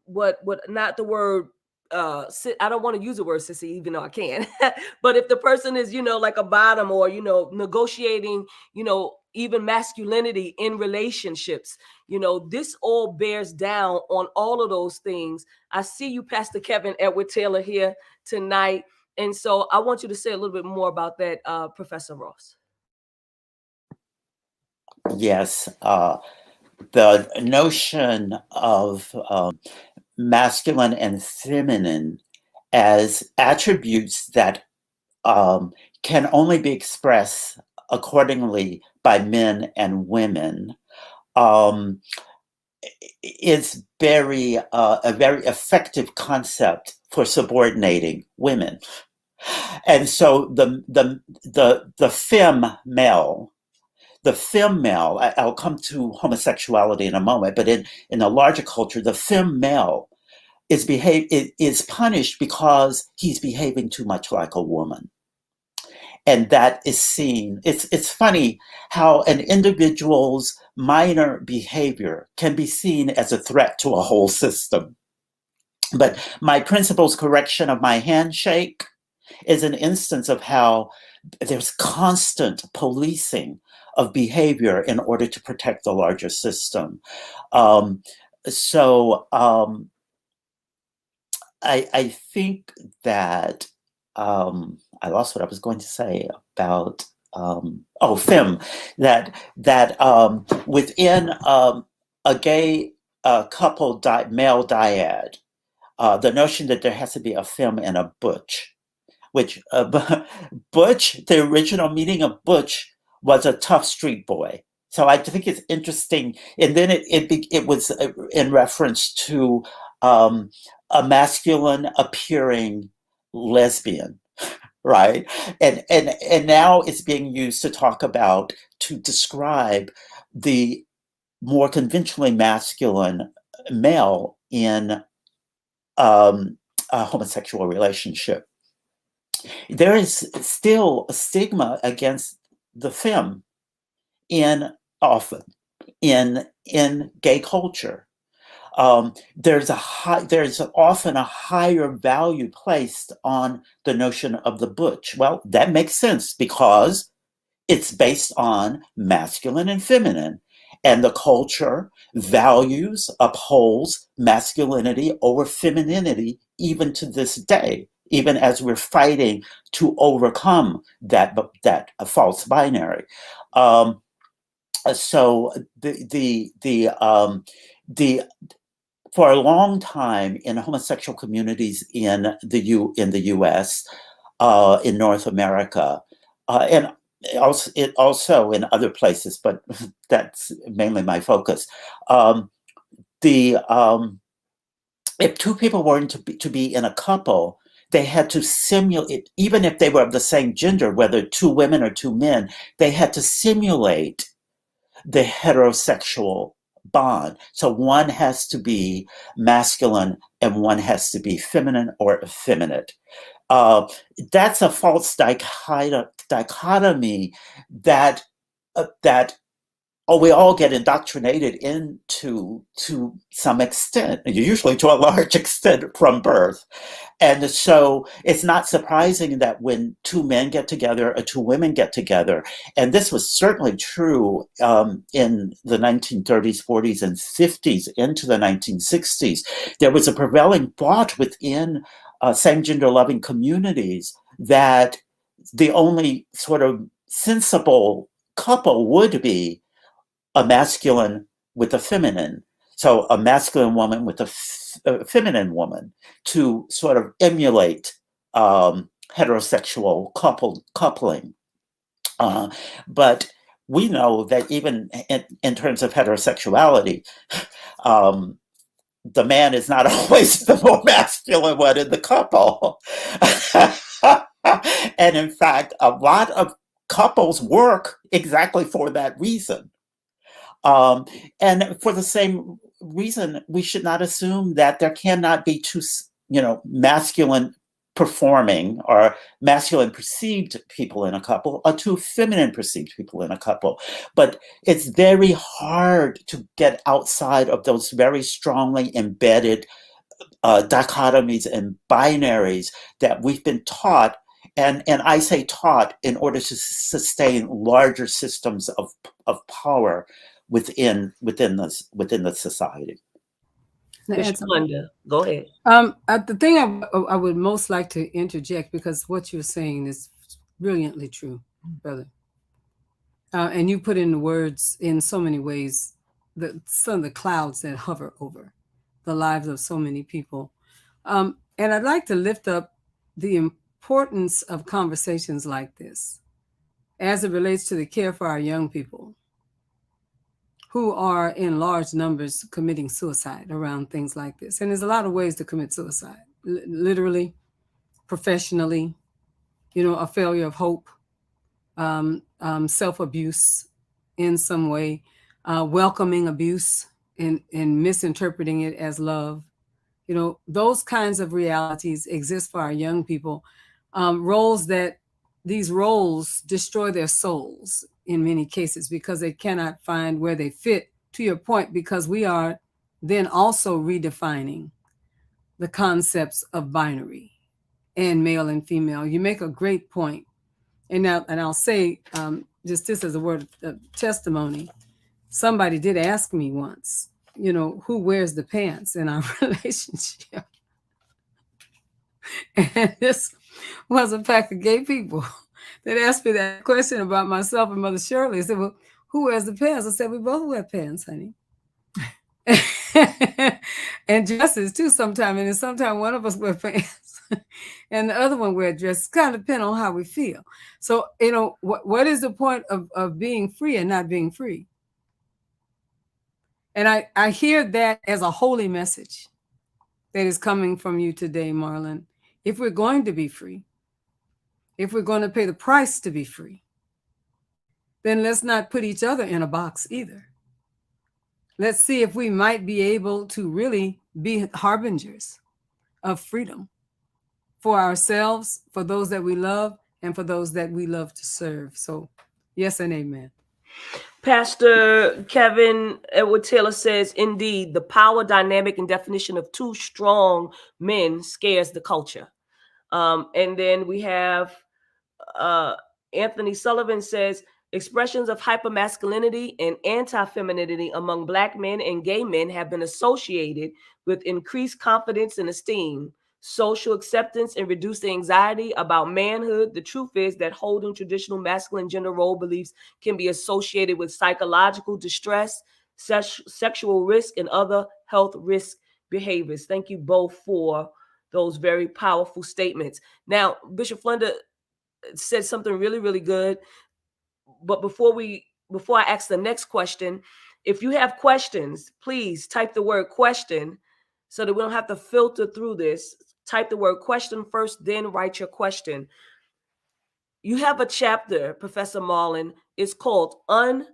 Speaker 1: what not the word I don't want to use the word sissy, even though I can. But if the person is, like a bottom, or, negotiating, even masculinity in relationships, this all bears down on all of those things. I see you, Pastor Kevin Edward Taylor, here tonight. And so I want you to say a little bit more about that, Professor Ross.
Speaker 3: Yes. The notion of masculine and feminine as attributes that can only be expressed accordingly by men and women is a very effective concept for subordinating women. And so the femme male, I'll come to homosexuality in a moment, but in a larger culture, the femme male is punished because he's behaving too much like a woman. And that is seen. It's funny how an individual's minor behavior can be seen as a threat to a whole system. But my principal's correction of my handshake is an instance of how there's constant policing of behavior in order to protect the larger system. I think that I lost what I was going to say about femme, that within a gay couple male dyad, the notion that there has to be a femme and a butch, which butch, the original meaning of butch was a tough street boy. So I think it's interesting, and then it was in reference to a masculine appearing lesbian, right? And now it's being used to describe the more conventionally masculine male in a homosexual relationship. There is still a stigma against the femme in gay culture. there's often a higher value placed on the notion of the butch. Well, that makes sense because it's based on masculine and feminine. And the culture values, upholds masculinity over femininity, even to this day, even as we're fighting to overcome that false binary. So the for a long time in homosexual communities in the U.S., in North America, and also in other places, but that's mainly my focus. If two people were to be in a couple, they had to simulate, even if they were of the same gender, whether two women or two men, they had to simulate the heterosexual bond. So one has to be masculine and one has to be feminine or effeminate. That's a false dichotomy that we all get indoctrinated into to some extent, usually to a large extent from birth. And so it's not surprising that when two men get together or two women get together, and this was certainly true in the 1930s, 40s, and 50s into the 1960s, there was a prevailing thought within same-gender loving communities that the only sort of sensible couple would be a masculine with a feminine. So a masculine woman with a feminine woman to sort of emulate heterosexual coupling. But we know that even in terms of heterosexuality, the man is not always the more masculine one in the couple. And in fact, a lot of couples work exactly for that reason. And for the same reason, we should not assume that there cannot be two, masculine performing or masculine perceived people in a couple or two feminine perceived people in a couple. But it's very hard to get outside of those very strongly embedded dichotomies and binaries that we've been taught. And I say taught in order to sustain larger systems of power within the society.
Speaker 1: Flunder, go ahead.
Speaker 2: The thing I would most like to interject, because what you're saying is brilliantly true, brother. And you put in the words in so many ways, some of the clouds that hover over the lives of so many people. And I'd like to lift up the importance of conversations like this as it relates to the care for our young people who are in large numbers committing suicide around things like this. And there's a lot of ways to commit suicide, literally, professionally, a failure of hope, self-abuse in some way, welcoming abuse and misinterpreting it as love. Those kinds of realities exist for our young people. These roles destroy their souls in many cases because they cannot find where they fit, to your point, because we are then also redefining the concepts of binary and male and female. You make a great point. And I'll say, just this as a word of testimony, somebody did ask me once, who wears the pants in our relationship? And this was a pack of gay people that asked me that question about myself and Mother Shirley. I said, well, who wears the pants? I said, we both wear pants, honey. And dresses too sometimes. And then sometimes one of us wear pants and the other one wear dresses. Kind of depend on how we feel. So, what is the point of being free and not being free? And I hear that as a holy message that is coming from you today, Marlon. If we're going to be free, if we're going to pay the price to be free, then let's not put each other in a box either. Let's see if we might be able to really be harbingers of freedom for ourselves, for those that we love, and for those that we love to serve. So, yes and amen.
Speaker 1: Pastor Kevin Edward Taylor says, indeed, the power dynamic and definition of two strong men scares the culture. And then we have Anthony Sullivan says, expressions of hypermasculinity and anti-femininity among Black men and gay men have been associated with increased confidence and esteem, social acceptance, and reduced anxiety about manhood. The truth is that holding traditional masculine gender role beliefs can be associated with psychological distress, sexual risk, and other health risk behaviors. Thank you both for those very powerful statements. Now, Bishop Flunder said something really, really good. But before I ask the next question, if you have questions, please type the word question so that we don't have to filter through this. Type the word question first, then write your question. You have a chapter, Professor Marlon. It's called Un/Fit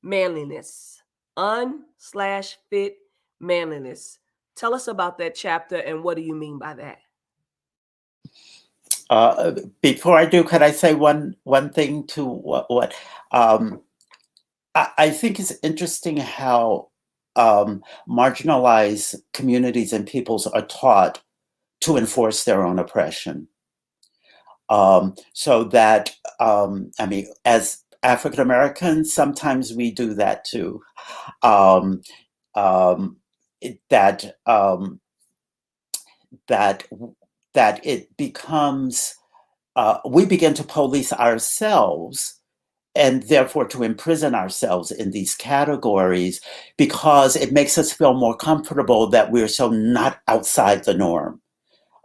Speaker 1: Manliness. Un/Fit Manliness. Tell us about that chapter and what do you mean by that?
Speaker 3: Before I do, could I say one thing to what I think is interesting how marginalized communities and peoples are taught to enforce their own oppression. So that, I mean, as African Americans, sometimes we do that too. That it becomes, we begin to police ourselves and therefore to imprison ourselves in these categories because it makes us feel more comfortable that we're so not outside the norm.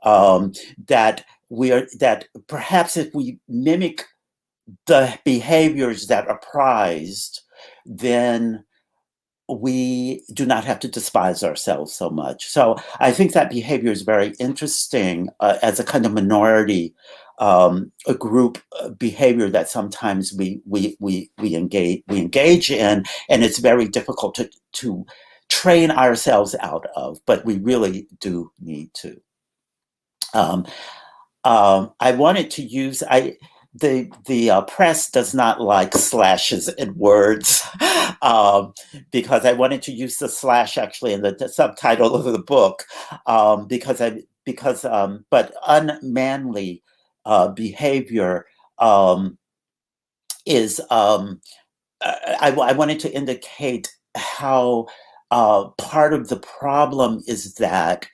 Speaker 3: That perhaps if we mimic the behaviors that are prized, then we do not have to despise ourselves so much. So I think that behavior is very interesting as a kind of minority, a group behavior that sometimes we engage in, and it's very difficult to train ourselves out of, but we really do need to. I wanted to use the press does not like slashes in words because I wanted to use the slash actually in the subtitle of the book but unmanly behavior is I wanted to indicate how part of the problem is that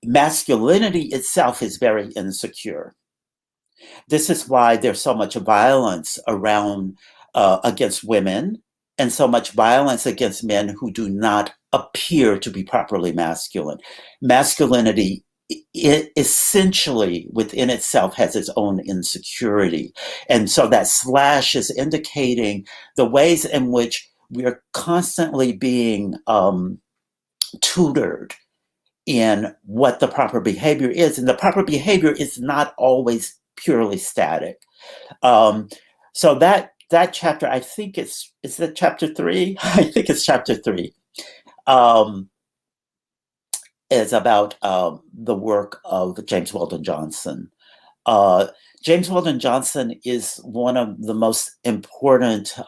Speaker 3: masculinity itself is very insecure. This is why there's so much violence around against women and so much violence against men who do not appear to be properly masculine. Masculinity essentially within itself has its own insecurity. And so that slash is indicating the ways in which we are constantly being tutored in what the proper behavior is. And the proper behavior is not always purely static. So that chapter, I think is that chapter 3? I think it's chapter 3. Is about the work of James Weldon Johnson. James Weldon Johnson is one of the most important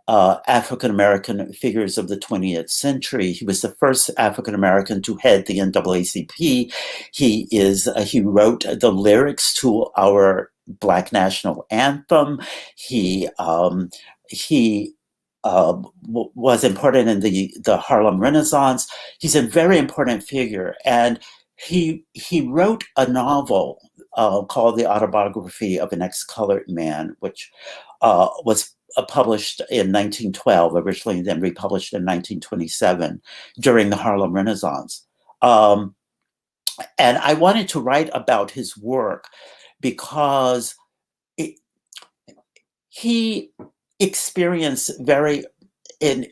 Speaker 3: African-American figures of the 20th century. He was the first African-American to head the NAACP. He wrote the lyrics to our Black national anthem. He was important in the Harlem Renaissance. He's a very important figure, and he wrote a novel called The Autobiography of an Ex-Colored Man, which was published in 1912, originally, then republished in 1927 during the Harlem Renaissance. And I wanted to write about his work because he experienced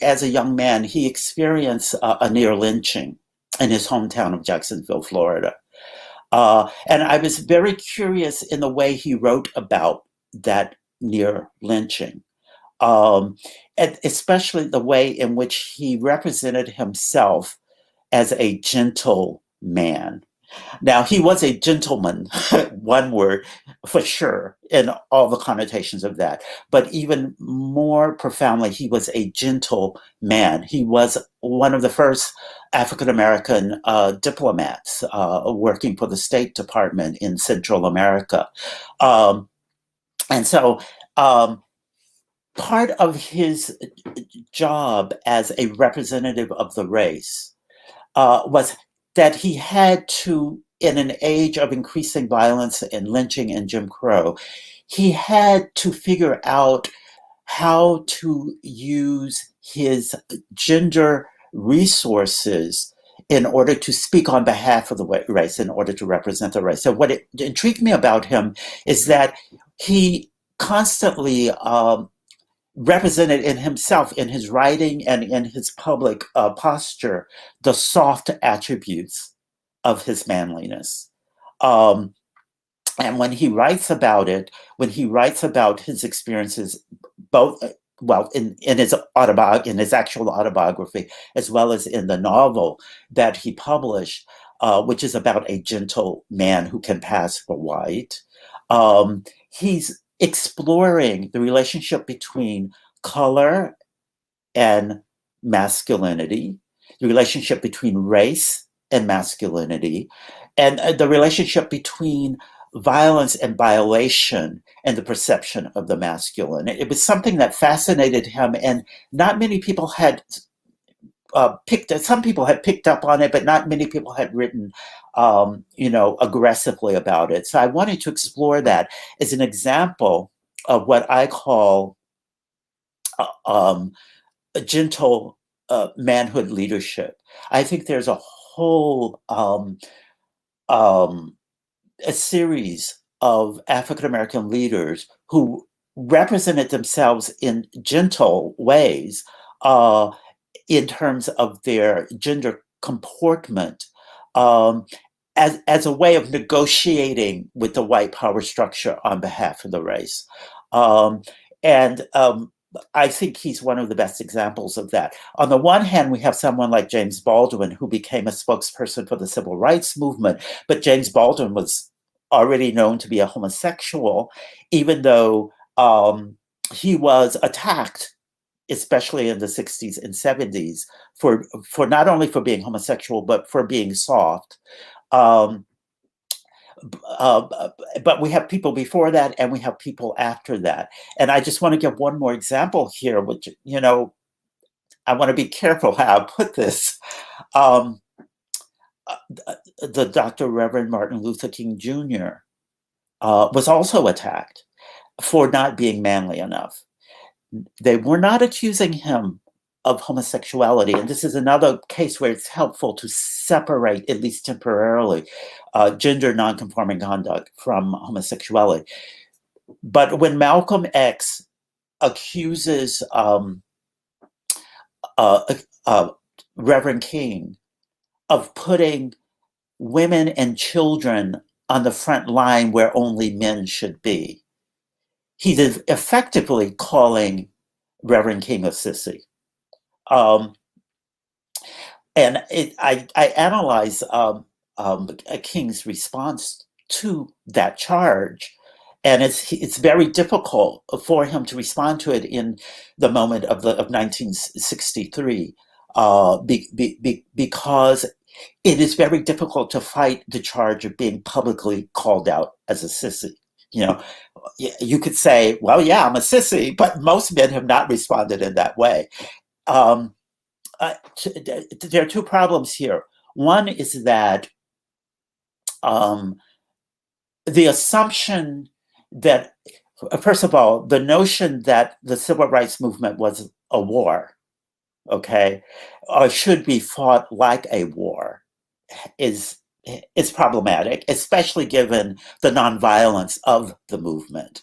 Speaker 3: as a young man, he experienced a near lynching in his hometown of Jacksonville, Florida. And I was very curious in the way he wrote about that near lynching. And especially the way in which he represented himself as a gentle man. Now, he was a gentleman, one word for sure, in all the connotations of that. But even more profoundly, he was a gentle man. He was one of the first African American diplomats working for the State Department in Central America. Um, and so, part of his job as a representative of the race was that he had to, in an age of increasing violence and lynching and Jim Crow, he had to figure out how to use his gender resources in order to speak on behalf of the race, in order to represent the race. So what intrigued me about him is that he constantly represented in himself, in his writing and in his public posture, the soft attributes of his manliness. Um, and when he writes about it, when he writes about his experiences, both well in his in his actual autobiography, as well as in the novel that he published, which is about a gentle man who can pass for white, he's exploring the relationship between color and masculinity, the relationship between race and masculinity, and the relationship between violence and violation and the perception of the masculine. It was something that fascinated him, and not many people had some people had picked up on it, but not many people had written, aggressively about it. So I wanted to explore that as an example of what I call a gentle manhood leadership. I think there's a whole a series of African American leaders who represented themselves in gentle ways in terms of their gender comportment, as a way of negotiating with the white power structure on behalf of the race. And I think he's one of the best examples of that. On the one hand, we have someone like James Baldwin, who became a spokesperson for the civil rights movement, but James Baldwin was already known to be a homosexual, even though he was attacked, especially in the 60s and 70s, for not only for being homosexual, but for being soft. But we have people before that, and we have people after that. And I just want to give one more example here, which, I want to be careful how I put this. The Dr. Reverend Martin Luther King Jr. Was also attacked for not being manly enough. They were not accusing him of homosexuality. And this is another case where it's helpful to separate, at least temporarily, gender nonconforming conduct from homosexuality. But when Malcolm X accuses Reverend King of putting women and children on the front line where only men should be, he's effectively calling Reverend King a sissy. And I analyze King's response to that charge, and it's very difficult for him to respond to it in the moment of 1963, because it is very difficult to fight the charge of being publicly called out as a sissy. You could say, well, yeah, I'm a sissy, but most men have not responded in that way. There are two problems here. One is that the assumption that, first of all, the notion that the civil rights movement was a war, okay, or should be fought like a war, is problematic, especially given the nonviolence of the movement.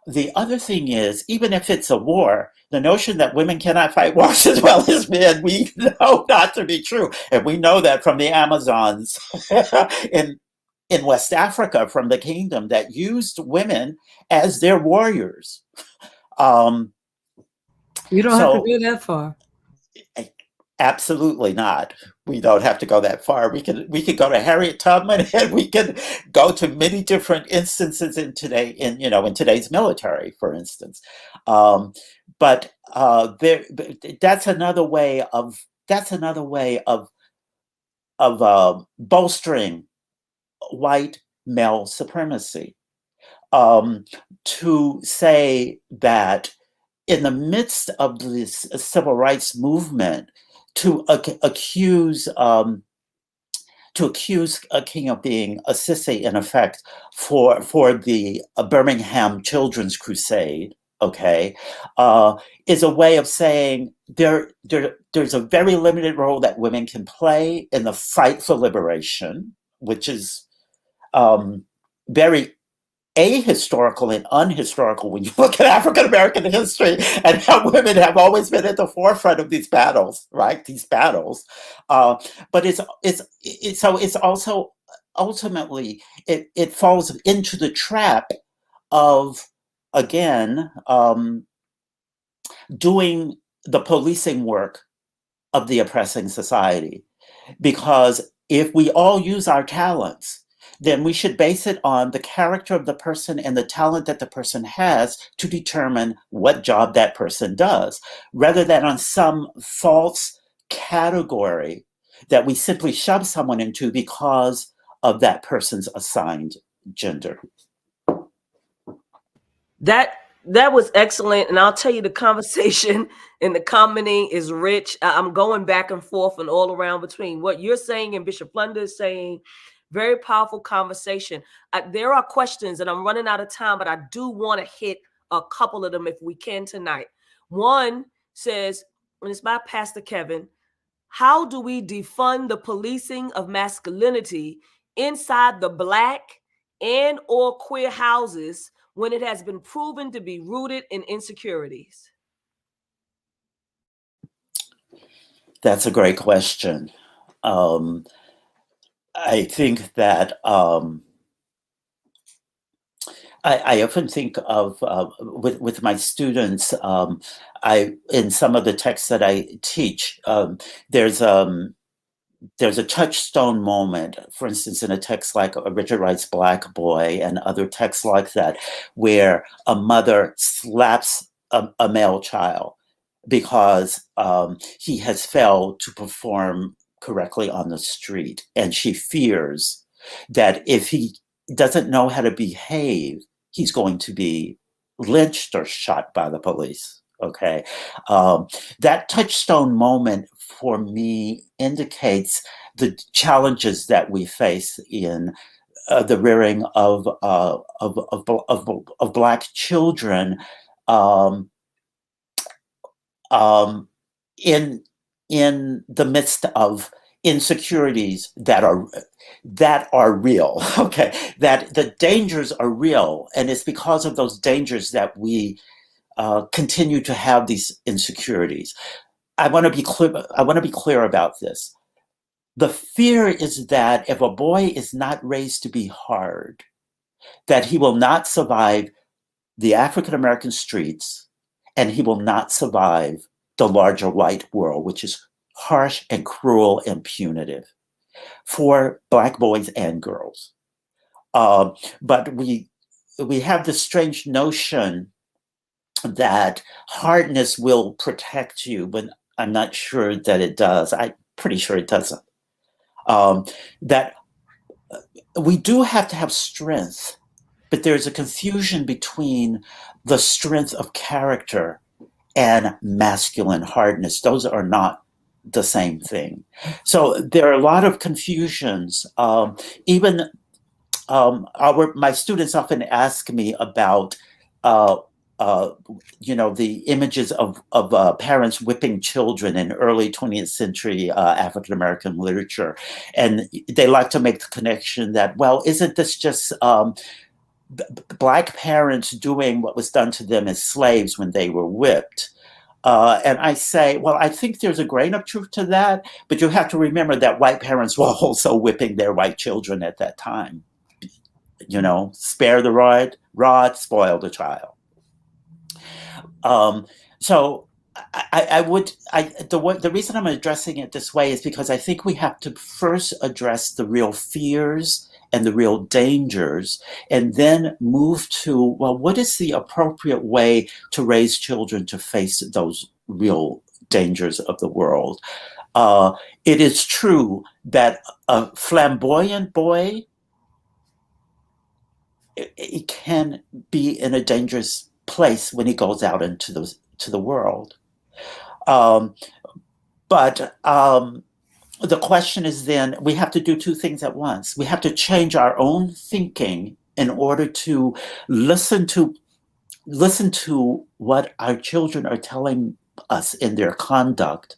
Speaker 3: The other thing is, even if it's a war, the notion that women cannot fight wars as well as men, we know not to be true. And we know that from the Amazons in West Africa, from the kingdom, that used women as their warriors.
Speaker 2: You don't have to go that far.
Speaker 3: Absolutely not. we don't have to go that far. We can go to Harriet Tubman, and we can go to many different instances in today's military, for instance. But that's another way of bolstering white male supremacy. To say that in the midst of this civil rights movement, to accuse a king of being a sissy, in effect, for the Birmingham Children's Crusade, okay, is a way of saying there's a very limited role that women can play in the fight for liberation, which is very ahistorical and unhistorical when you look at African American history and how women have always been at the forefront of these battles, right? These battles, but it's also ultimately it falls into the trap of, again, doing the policing work of the oppressing society, because if we all use our talents, then we should base it on the character of the person and the talent that the person has to determine what job that person does, rather than on some false category that we simply shove someone into because of that person's assigned gender.
Speaker 1: That was excellent, and I'll tell you, the conversation and the commenting is rich. I'm going back and forth and all around between what you're saying and Bishop Flunder is saying. Very powerful conversation. There are questions, and I'm running out of time, but I do want to hit a couple of them if we can tonight. One says, and it's by Pastor Kevin, how do we defund the policing of masculinity inside the Black and or queer houses when it has been proven to be rooted in insecurities?
Speaker 3: That's a great question. I think that I often think of with my students. In some of the texts that I teach, there's a touchstone moment. For instance, in a text like Richard Wright's Black Boy and other texts like that, where a mother slaps a male child because he has failed to perform correctly on the street, and she fears that if he doesn't know how to behave, he's going to be lynched or shot by the police. Okay, that touchstone moment for me indicates the challenges that we face in the rearing of Black children, in the midst of insecurities that are real. Okay, that the dangers are real, and it's because of those dangers that we continue to have these insecurities. I want to be clear about this. The fear is that if a boy is not raised to be hard, that he will not survive the African American streets, and he will not survive the larger white world, which is harsh and cruel and punitive for Black boys and girls. But we have this strange notion that hardness will protect you, when I'm not sure that it does. I'm pretty sure it doesn't. That we do have to have strength, but there's a confusion between the strength of character and masculine hardness. Those are not the same thing. So there are a lot of confusions. Even my students often ask me about the images of parents whipping children in early 20th century African American literature, and they like to make the connection that, well, isn't this just Black parents doing what was done to them as slaves when they were whipped? And I say, well, I think there's a grain of truth to that, but you have to remember that white parents were also whipping their white children at that time. Spare the rod, spoil the child. So The reason I'm addressing it this way is because I think we have to first address the real fears and the real dangers, and then move to, well, what is the appropriate way to raise children to face those real dangers of the world? Uh, it is true that a flamboyant boy, it can be in a dangerous place when he goes out into the world. Um, but the question is, then we have to do two things at once. We have to change our own thinking in order to listen to listen to what our children are telling us in their conduct,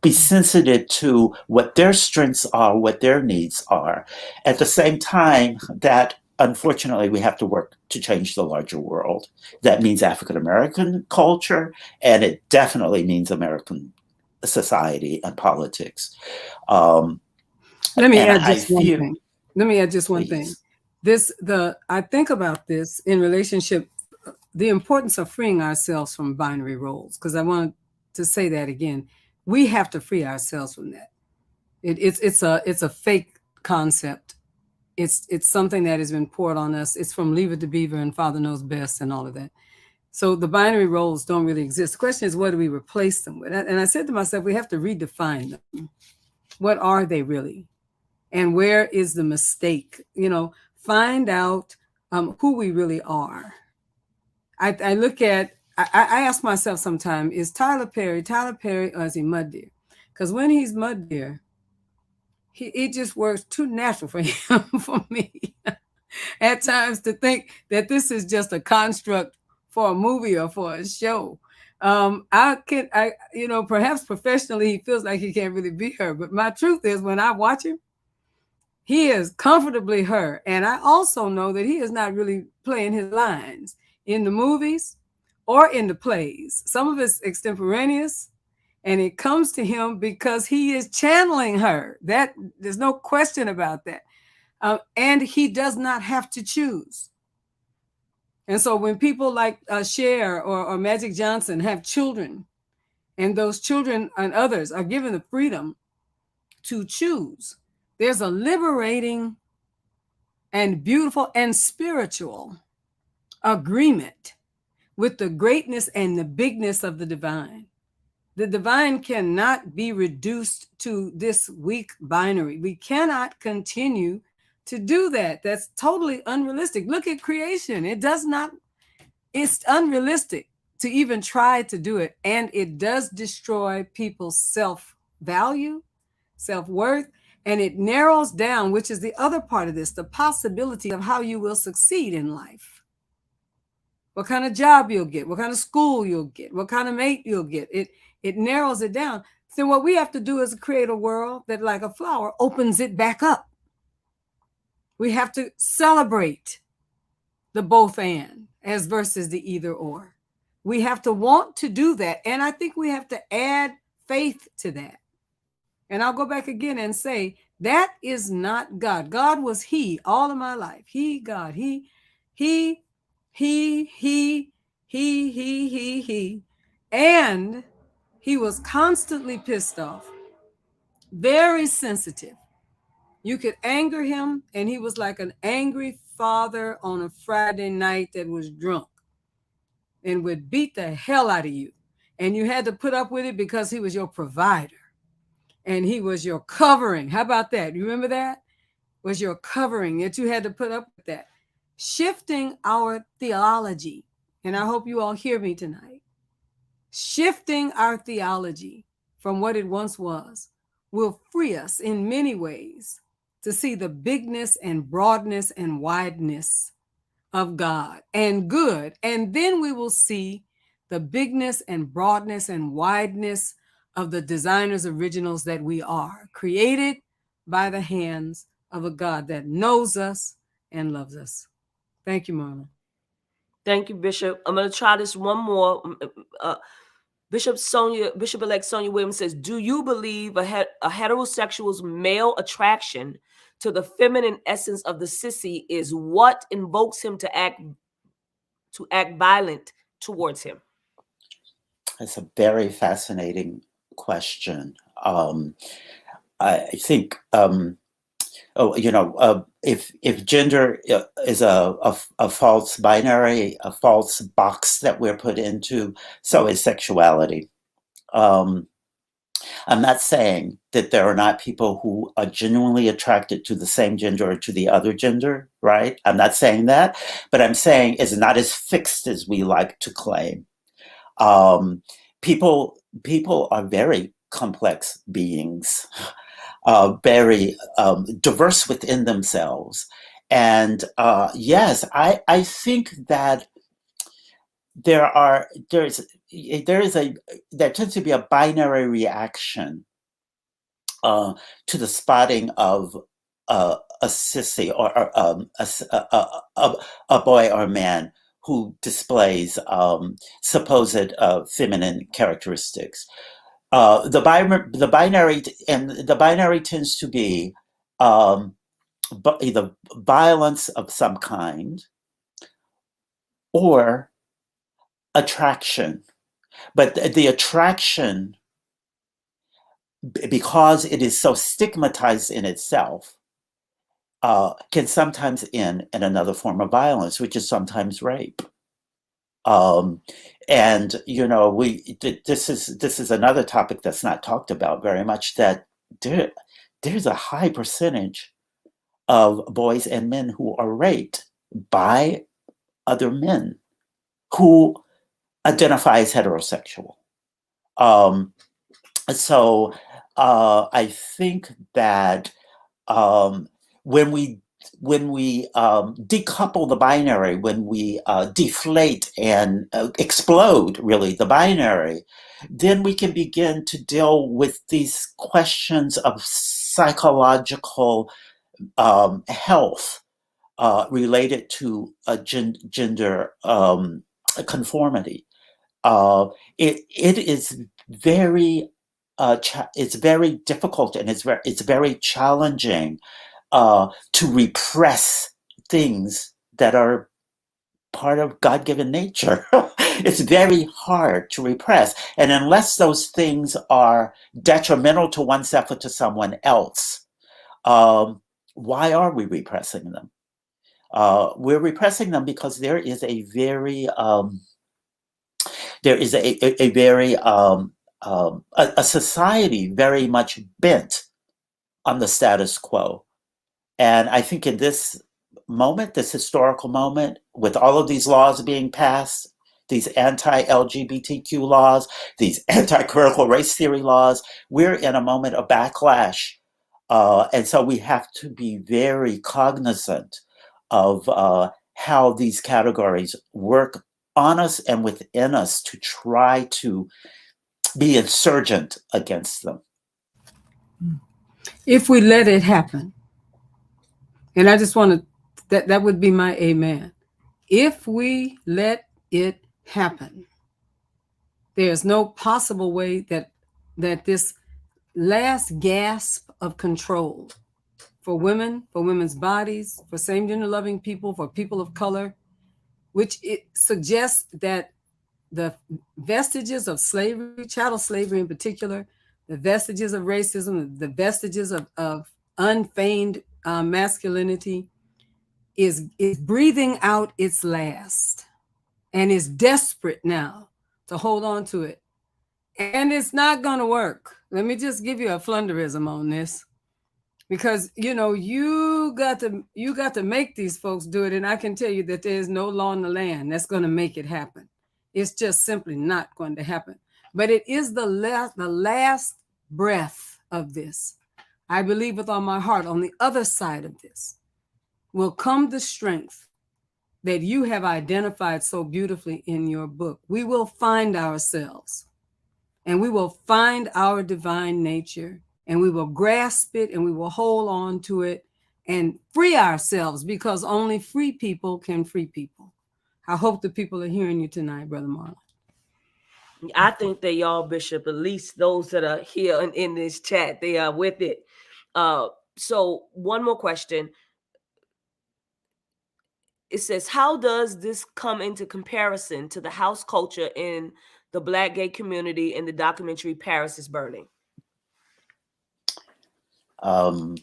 Speaker 3: be sensitive to what their strengths are, what their needs are. At the same time, that unfortunately we have to work to change the larger world. That means African American culture, and it definitely means American society and politics. Um,
Speaker 2: Let me
Speaker 3: and
Speaker 2: add
Speaker 3: I
Speaker 2: just one
Speaker 3: feel,
Speaker 2: thing. Let me add just one thing.
Speaker 3: please,
Speaker 2: I think about this in relationship, the importance of freeing ourselves from binary roles, because I want to say that again. We have to free ourselves from that. It's a fake concept. It's something that has been poured on us. It's from Leave It to Beaver and Father Knows Best and all of that. So the binary roles don't really exist. The question is, what do we replace them with? And I said to myself, we have to redefine them. What are they really? And where is the mistake? Find out who we really are. I look at, I ask myself sometimes, is Tyler Perry, or is he Mud Deer? Because when he's Mud Deer, it just works too natural for him, for me, at times, to think that this is just a construct for a movie or for a show. Perhaps professionally he feels like he can't really be her, but my truth is, when I watch him, he is comfortably her. And I also know that he is not really playing his lines in the movies or in the plays. Some of it's extemporaneous, and it comes to him because he is channeling her. That there's no question about that. And he does not have to choose. And so when people like Cher or Magic Johnson have children, and those children and others are given the freedom to choose, there's a liberating and beautiful and spiritual agreement with the greatness and the bigness of the divine. The divine cannot be reduced to this weak binary. We cannot continue to do that. That's totally unrealistic. Look at creation. It's unrealistic to even try to do it. And it does destroy people's self-value, self-worth, and it narrows down, which is the other part of this, the possibility of how you will succeed in life. What kind of job you'll get, what kind of school you'll get, what kind of mate you'll get. It narrows it down. So what we have to do is create a world that, like a flower, opens it back up. We have to celebrate the both and as versus the either or. We have to want to do that. And I think we have to add faith to that. And I'll go back again and say, that is not God. God was he all of my life. He, God, he. And he was constantly pissed off, very sensitive. You could anger him, and he was like an angry father on a Friday night that was drunk and would beat the hell out of you. And you had to put up with it because he was your provider and he was your covering. How about that? You remember that? Was your covering, that you had to put up with that. Shifting our theology, and I hope you all hear me tonight, shifting our theology from what it once was will free us in many ways to see the bigness and broadness and wideness of God and good. And then we will see the bigness and broadness and wideness of the designer's originals that we are, created by the hands of a God that knows us and loves us. Thank you, Marlon.
Speaker 1: Thank you, Bishop. I'm going to try this one more. Bishop-elect Sonia Williams says, do you believe a heterosexual's male attraction to the feminine essence of the sissy is what invokes him to act violent towards him?
Speaker 3: It's a very fascinating question. I think, if gender is a false binary, a false box that we're put into, so is sexuality. Um, I'm not saying that there are not people who are genuinely attracted to the same gender or to the other gender, right? I'm not saying that, but I'm saying it's not as fixed as we like to claim. Um, people are very complex beings, very diverse within themselves, and yes, I think that there are there tends to be a binary reaction to the spotting of a sissy or a boy or man who displays supposed feminine characteristics. The binary and the binary tends to be either violence of some kind or attraction, but the attraction, because it is so stigmatized in itself, can sometimes end in another form of violence, which is sometimes rape. And this is another topic that's not talked about very much. That there's a high percentage of boys and men who are raped by other men who identify as heterosexual. So I think that when we decouple the binary, when we deflate and explode really the binary, then we can begin to deal with these questions of psychological health related to gender conformity. It is very it's very difficult, and it's very challenging to repress things that are part of God-given nature. It's very hard to repress, and unless those things are detrimental to oneself or to someone else, why are we repressing them? We're repressing them because there is a very a society very much bent on the status quo. And I think in this moment, this historical moment, with all of these laws being passed, these anti-LGBTQ laws, these anti-critical race theory laws, we're in a moment of backlash. And so we have to be very cognizant of how these categories work on us and within us to try to be insurgent against them.
Speaker 2: If we let it happen, and I just want to, that would be my amen. If we let it happen, there's no possible way that this last gasp of control for women, for women's bodies, for same gender loving people, for people of color, which it suggests that the vestiges of slavery, chattel slavery in particular, the vestiges of racism, the vestiges of unfeigned masculinity is breathing out its last and is desperate now to hold on to it. And it's not going to work. Let me just give you a flunderism on this, because you got to make these folks do it, and I can tell you that there is no law in the land that's going to make it happen. It's just simply not going to happen. But it is the last breath of this. I believe with all my heart, on the other side of this will come the strength that you have identified so beautifully in your book. We will find ourselves, and we will find our divine nature, and we will grasp it, and we will hold on to it and free ourselves, because only free people can free people. I hope the people are hearing you tonight, Brother Marlon.
Speaker 1: I think they all, Bishop, at least those that are here in this chat, they are with it. So one more question. It says, how does this come into comparison to the house culture in the Black gay community in the documentary Paris is Burning?
Speaker 3: Boy,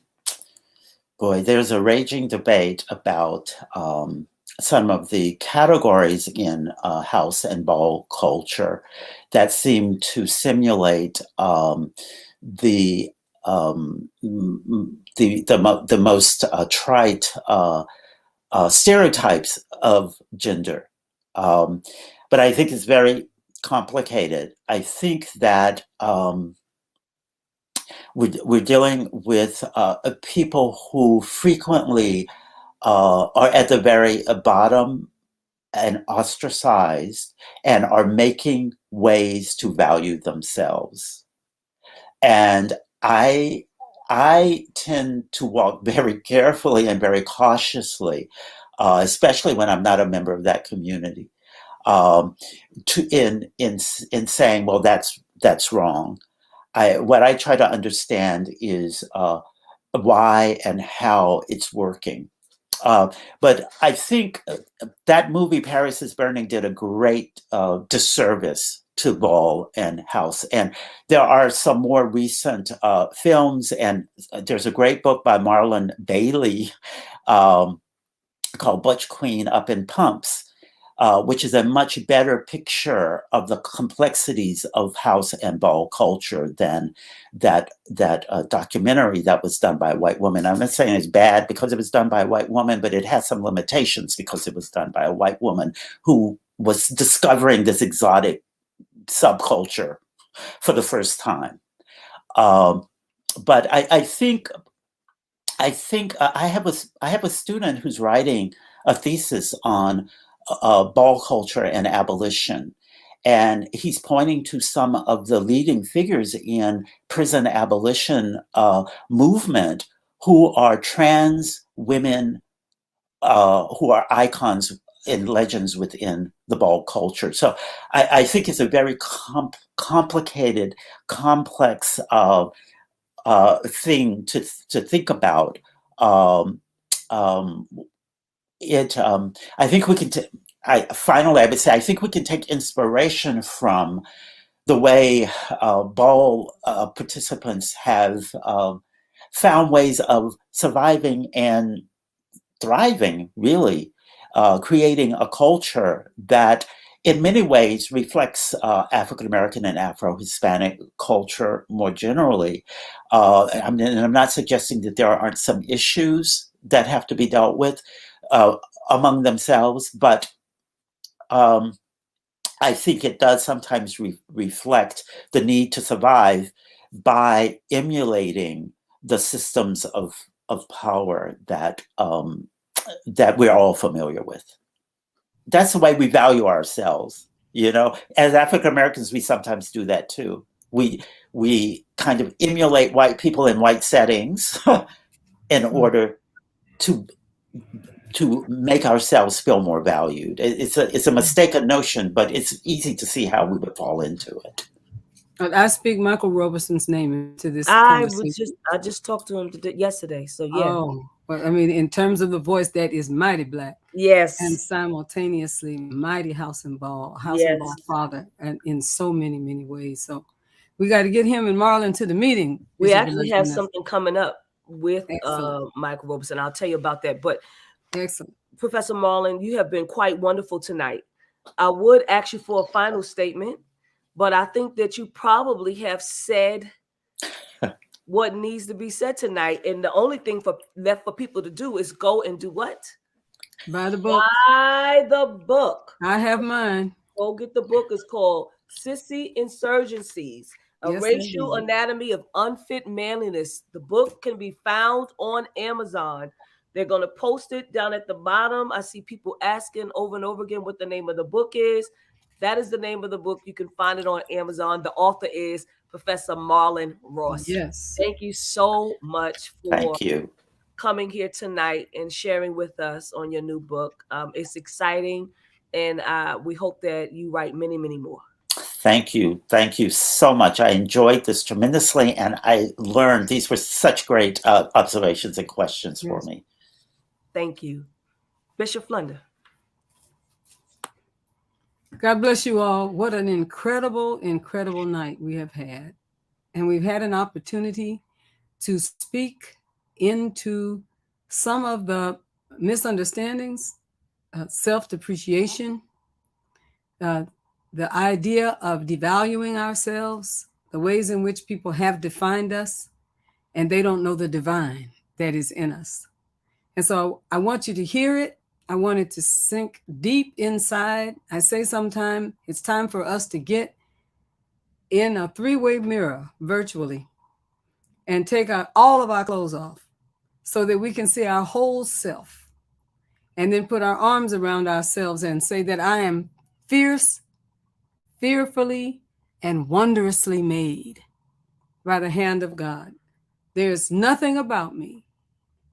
Speaker 3: there's a raging debate about some of the categories in house and ball culture that seem to simulate the most trite stereotypes of gender. But I think it's very complicated. I think that we're dealing with people who frequently are at the very bottom and ostracized and are making ways to value themselves. And I tend to walk very carefully and very cautiously, especially when I'm not a member of that community, in saying, well, that's wrong. What I try to understand is why and how it's working. But I think that movie, Paris is Burning, did a great disservice to ball and house. And there are some more recent films, and there's a great book by Marlon Bailey called Butch Queen Up in Pumps, which is a much better picture of the complexities of house and ball culture than that documentary that was done by a white woman. I'm not saying it's bad because it was done by a white woman, but it has some limitations because it was done by a white woman who was discovering this exotic subculture for the first time. But I think I have a student who's writing a thesis on ball culture and abolition. And he's pointing to some of the leading figures in prison abolition movement who are trans women who are icons and legends within the ball culture. So I think it's a very complicated, complex thing to think about. I think we can. Finally, I would say I think we can take inspiration from the way ball participants have found ways of surviving and thriving. Really, creating a culture that, in many ways, reflects African American and Afro-Hispanic culture more generally. I'm not suggesting that there aren't some issues that have to be dealt with among themselves, but I think it does sometimes reflect the need to survive by emulating the systems of power that we're all familiar with. That's the way we value ourselves. As African Americans, we sometimes do that too. We kind of emulate white people in white settings in order to make ourselves feel more valued. It's a mistaken notion, but it's easy to see how we would fall into it.
Speaker 2: I speak Michael Robeson's name into this conversation.
Speaker 1: I just talked to him yesterday, so yeah.
Speaker 2: Oh, but I mean, in terms of the voice that is mighty Black,
Speaker 1: yes,
Speaker 2: and simultaneously mighty house and ball father, and in so many ways. So we got to get him and Marlon to the meeting.
Speaker 1: We actually have something coming up with Michael Robeson. I'll tell you about that. But
Speaker 2: excellent,
Speaker 1: Professor Marlon, you have been quite wonderful tonight. I would ask you for a final statement, but I think that you probably have said what needs to be said tonight. And the only thing left for people to do is go and do what?
Speaker 2: Buy the book.
Speaker 1: Buy the book.
Speaker 2: I have mine.
Speaker 1: Go get the book. It's called Sissy Insurgencies, A Racial Anatomy of Unfit Manliness. The book can be found on Amazon. They're going to post it down at the bottom. I see people asking over and over again what the name of the book is. That is the name of the book. You can find it on Amazon. The author is Professor Marlon Ross.
Speaker 2: Yes.
Speaker 1: Thank you so much for
Speaker 3: Thank you.
Speaker 1: coming here tonight and sharing with us on your new book. It's exciting, and we hope that you write many, many more.
Speaker 3: Thank you. Thank you so much. I enjoyed this tremendously, and I learned these were such great observations and questions for me.
Speaker 1: Thank you. Bishop Flunder.
Speaker 2: God bless you all. What an incredible, incredible night we have had. And we've had an opportunity to speak into some of the misunderstandings, self-depreciation, the idea of devaluing ourselves, the ways in which people have defined us, and they don't know the divine that is in us. And so I want you to hear it. I want it to sink deep inside. I say sometime it's time for us to get in a three-way mirror virtually and take all of our clothes off so that we can see our whole self, and then put our arms around ourselves and say that I am fierce, fearfully, and wondrously made by the hand of God. There's nothing about me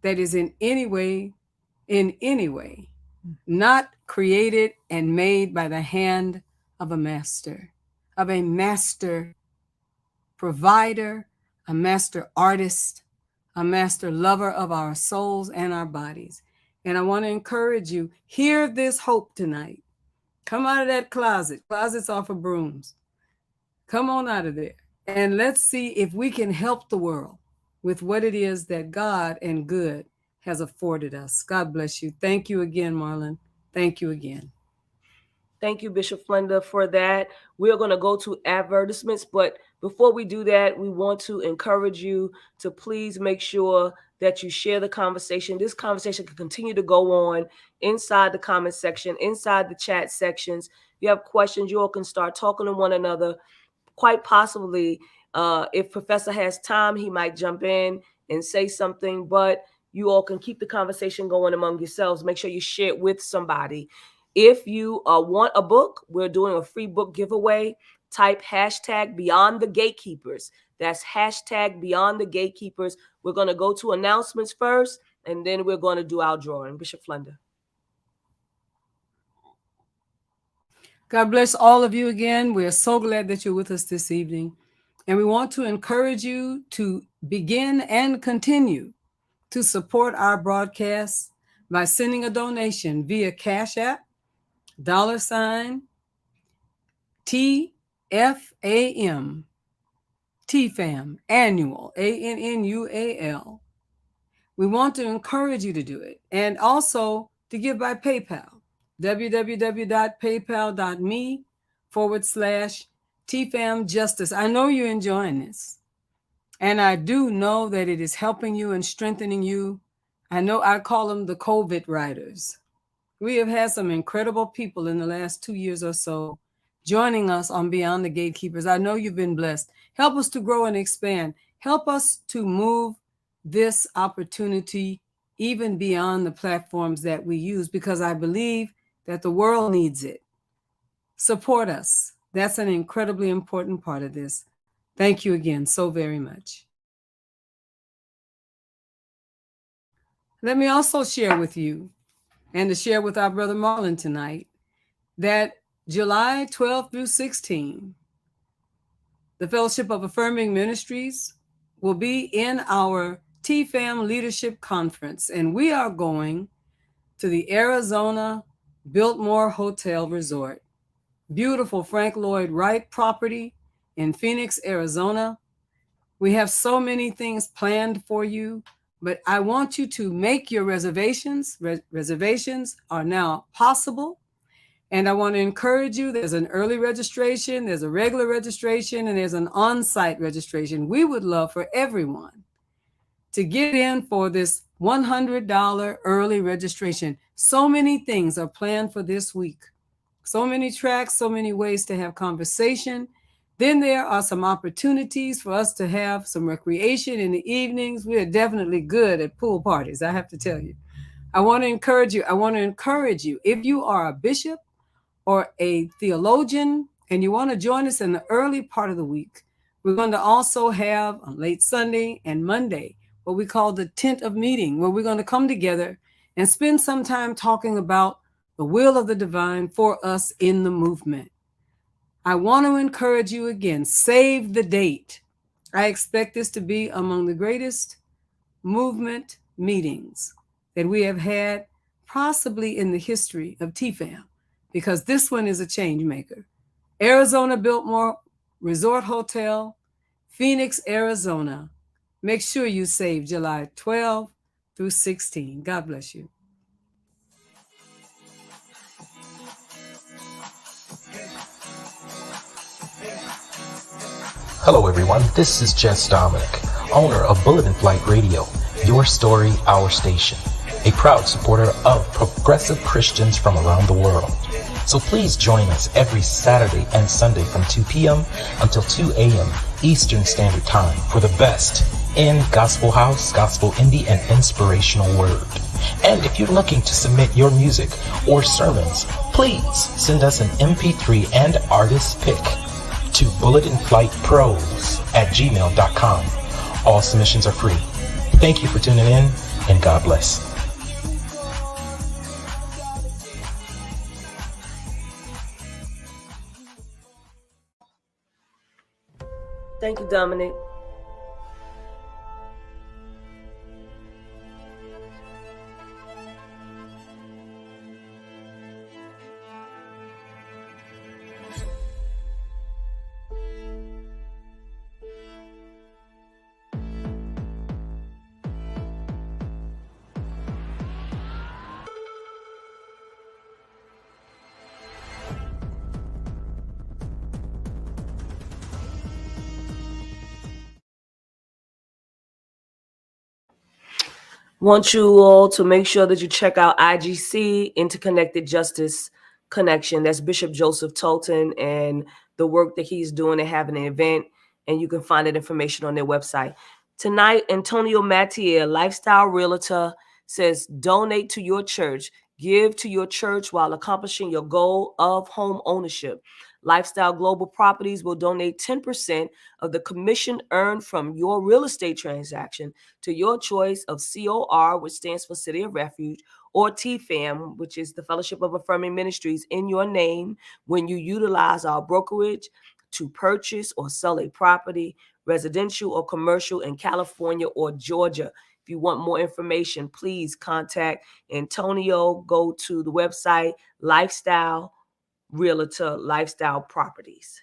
Speaker 2: that is in any way, not created and made by the hand of a master provider, a master artist, a master lover of our souls and our bodies. And I want to encourage you, hear this hope tonight. Come out of that closet. Closets are for brooms. Come on out of there. And let's see if we can help the world with what it is that God and good has afforded us. God bless you. Thank you again, Marlon. Thank you again.
Speaker 1: Thank you, Bishop Flunder, for that. We're going to go to advertisements, but before we do that, we want to encourage you to please make sure that you share the conversation. This conversation can continue to go on inside the comment section, inside the chat sections. If you have questions, you all can start talking to one another. Quite possibly, if Professor has time, he might jump in and say something, but you all can keep the conversation going among yourselves. Make sure you share it with somebody. If you want a book, we're doing a free book giveaway. Type hashtag Beyond the Gatekeepers. That's hashtag Beyond the Gatekeepers. We're going to go to announcements first, and then we're going to do our drawing. Bishop Flunder.
Speaker 2: God bless all of you again. We're so glad that you're with us this evening. And we want to encourage you to begin and continue to support our broadcasts by sending a donation via Cash App, $, TFAM, TFAM, annual, ANNUAL. We want to encourage you to do it, and also to give by PayPal, www.paypal.me/TFAM Justice. I know you're enjoying this, and I do know that it is helping you and strengthening you. I know I call them the COVID riders. We have had some incredible people in the last 2 years or so joining us on Beyond the Gatekeepers. I know you've been blessed. Help us to grow and expand. Help us to move this opportunity even beyond the platforms that we use, because I believe that the world needs it. Support us. That's an incredibly important part of this. Thank you again so very much. Let me also share with you, and to share with our brother Marlon tonight, that July 12 through 16, the Fellowship of Affirming Ministries will be in our TFAM Leadership Conference, and we are going to the Arizona Biltmore Hotel Resort. Beautiful Frank Lloyd Wright property in Phoenix, Arizona. We have so many things planned for you, but I want you to make your reservations. Reservations are now possible. And I want to encourage you, there's an early registration, there's a regular registration, and there's an on-site registration. We would love for everyone to get in for this $100 early registration. So many things are planned for this week. So many tracks, so many ways to have conversation. Then there are some opportunities for us to have some recreation in the evenings. We are definitely good at pool parties, I have to tell you. I want to encourage you. If you are a bishop or a theologian and you want to join us in the early part of the week, we're going to also have on late Sunday and Monday what we call the tent of meeting, where we're going to come together and spend some time talking about the will of the divine for us in the movement. I want to encourage you again, save the date. I expect this to be among the greatest movement meetings that we have had possibly in the history of TFAM. because this one is a change maker. Arizona Biltmore Resort Hotel, Phoenix, Arizona. Make sure you save July 12 through 16. God bless you.
Speaker 4: Hello everyone, this is Jess Dominic, owner of Bullet in Flight Radio, your story, our station, a proud supporter of progressive Christians from around the world. So please join us every Saturday and Sunday from 2 p.m. until 2 a.m. Eastern Standard Time for the best in gospel house, gospel indie, and inspirational word. And if you're looking to submit your music or sermons, please send us an MP3 and artist pick to bulletinflightpros@gmail.com. All submissions are free. Thank you for tuning in, and God bless.
Speaker 1: Thank you, Dominic. Want you all to make sure that you check out IGC, Interconnected Justice Connection. That's Bishop Joseph Tolton and the work that he's doing. They have an event, and you can find that information on their website. Tonight, Antonio Mattier, lifestyle realtor, says donate to your church. Give to your church while accomplishing your goal of home ownership. Lifestyle Global Properties will donate 10% of the commission earned from your real estate transaction to your choice of COR, which stands for City of Refuge, or TFAM, which is the Fellowship of Affirming Ministries, in your name when you utilize our brokerage to purchase or sell a property, residential or commercial, in California or Georgia. If you want more information, please contact Antonio. Go to the website, Lifestyle Realtor, Lifestyle Properties.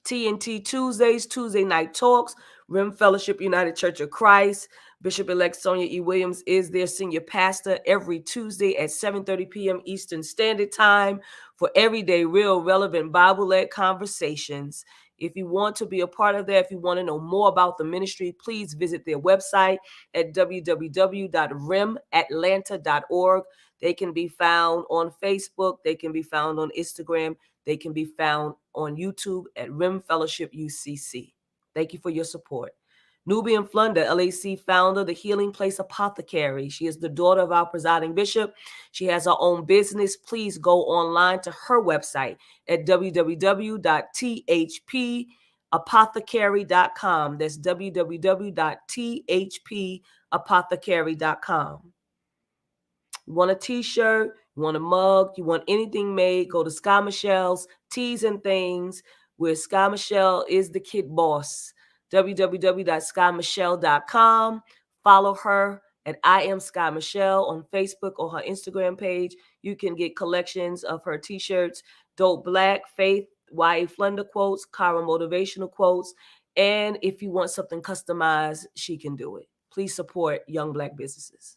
Speaker 1: TNT Tuesdays, Tuesday Night Talks, Rim Fellowship United Church of Christ. Bishop-elect Sonia E. Williams is their senior pastor every Tuesday at 7:30 p.m. Eastern Standard Time for everyday, real, relevant Bible-led conversations. If you want to be a part of that, if you want to know more about the ministry, please visit their website at www.rimatlanta.org. They can be found on Facebook. They can be found on Instagram. They can be found on YouTube at Rim Fellowship UCC. Thank you for your support. Nubian Flunder, LAC founder, the Healing Place Apothecary. She is the daughter of our presiding bishop. She has her own business. Please go online to her website at www.thpapothecary.com. That's www.thpapothecary.com. You want a t-shirt, you want a mug, you want anything made, go to Sky Michelle's Teas and Things, where Sky Michelle is the kid boss. www.skymichelle.com. Follow her at I Am Sky Michelle on Facebook or her Instagram page. You can get collections of her t-shirts, Dope Black, Faith, YA Flunder quotes, Kara motivational quotes, and if you want something customized, she can do it. Please support young Black businesses.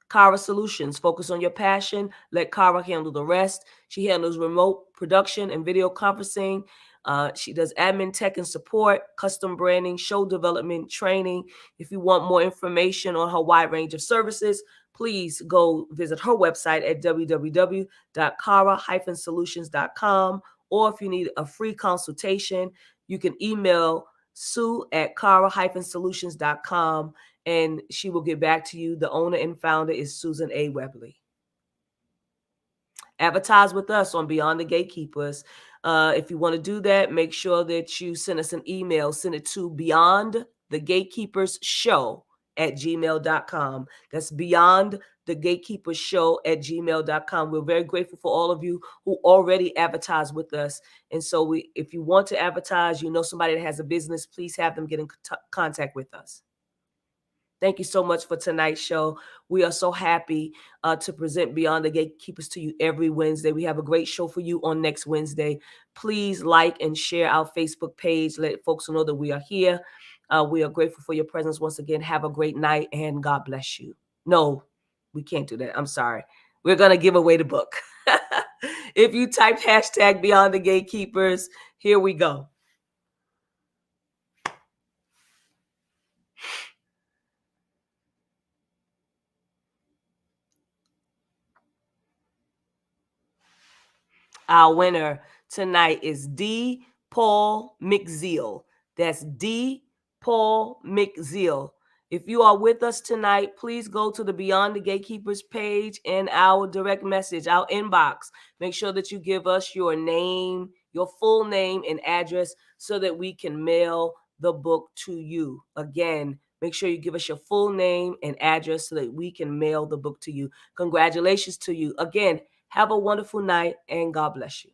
Speaker 1: Kara Solutions, focus on your passion. Let Kara handle the rest. She handles remote production and video conferencing. She does admin, tech, and support, custom branding, show development, training. If you want more information on her wide range of services, please go visit her website at www.kara-solutions.com. Or if you need a free consultation, you can email sue@kara-solutions.com. and she will get back to you. The owner and founder is Susan A. Webley. Advertise with us on Beyond the Gatekeepers. If you want to do that, make sure that you send us an email. Send it to beyondthegatekeepersshow@gmail.com. That's beyondthegatekeepersshow@gmail.com. We're very grateful for all of you who already advertise with us. And so if you want to advertise, you know somebody that has a business, please have them get in contact with us. Thank you so much for tonight's show. We are so happy to present Beyond the Gatekeepers to you every Wednesday. We have a great show for you on next Wednesday. Please like and share our Facebook page. Let folks know that we are here. We are grateful for your presence once again. Have a great night and God bless you. No, we can't do that. I'm sorry. We're going to give away the book. If you type hashtag Beyond the Gatekeepers, here we go. Our winner tonight is D. Paul McZeal. That's D. Paul McZeal. If you are with us tonight, please go to the Beyond the Gatekeepers page and our direct message, our inbox. Make sure that you give us your name, your full name and address so that we can mail the book to you. Again, make sure you give us your full name and address so that we can mail the book to you. Congratulations to you. Again, have a wonderful night and God bless you.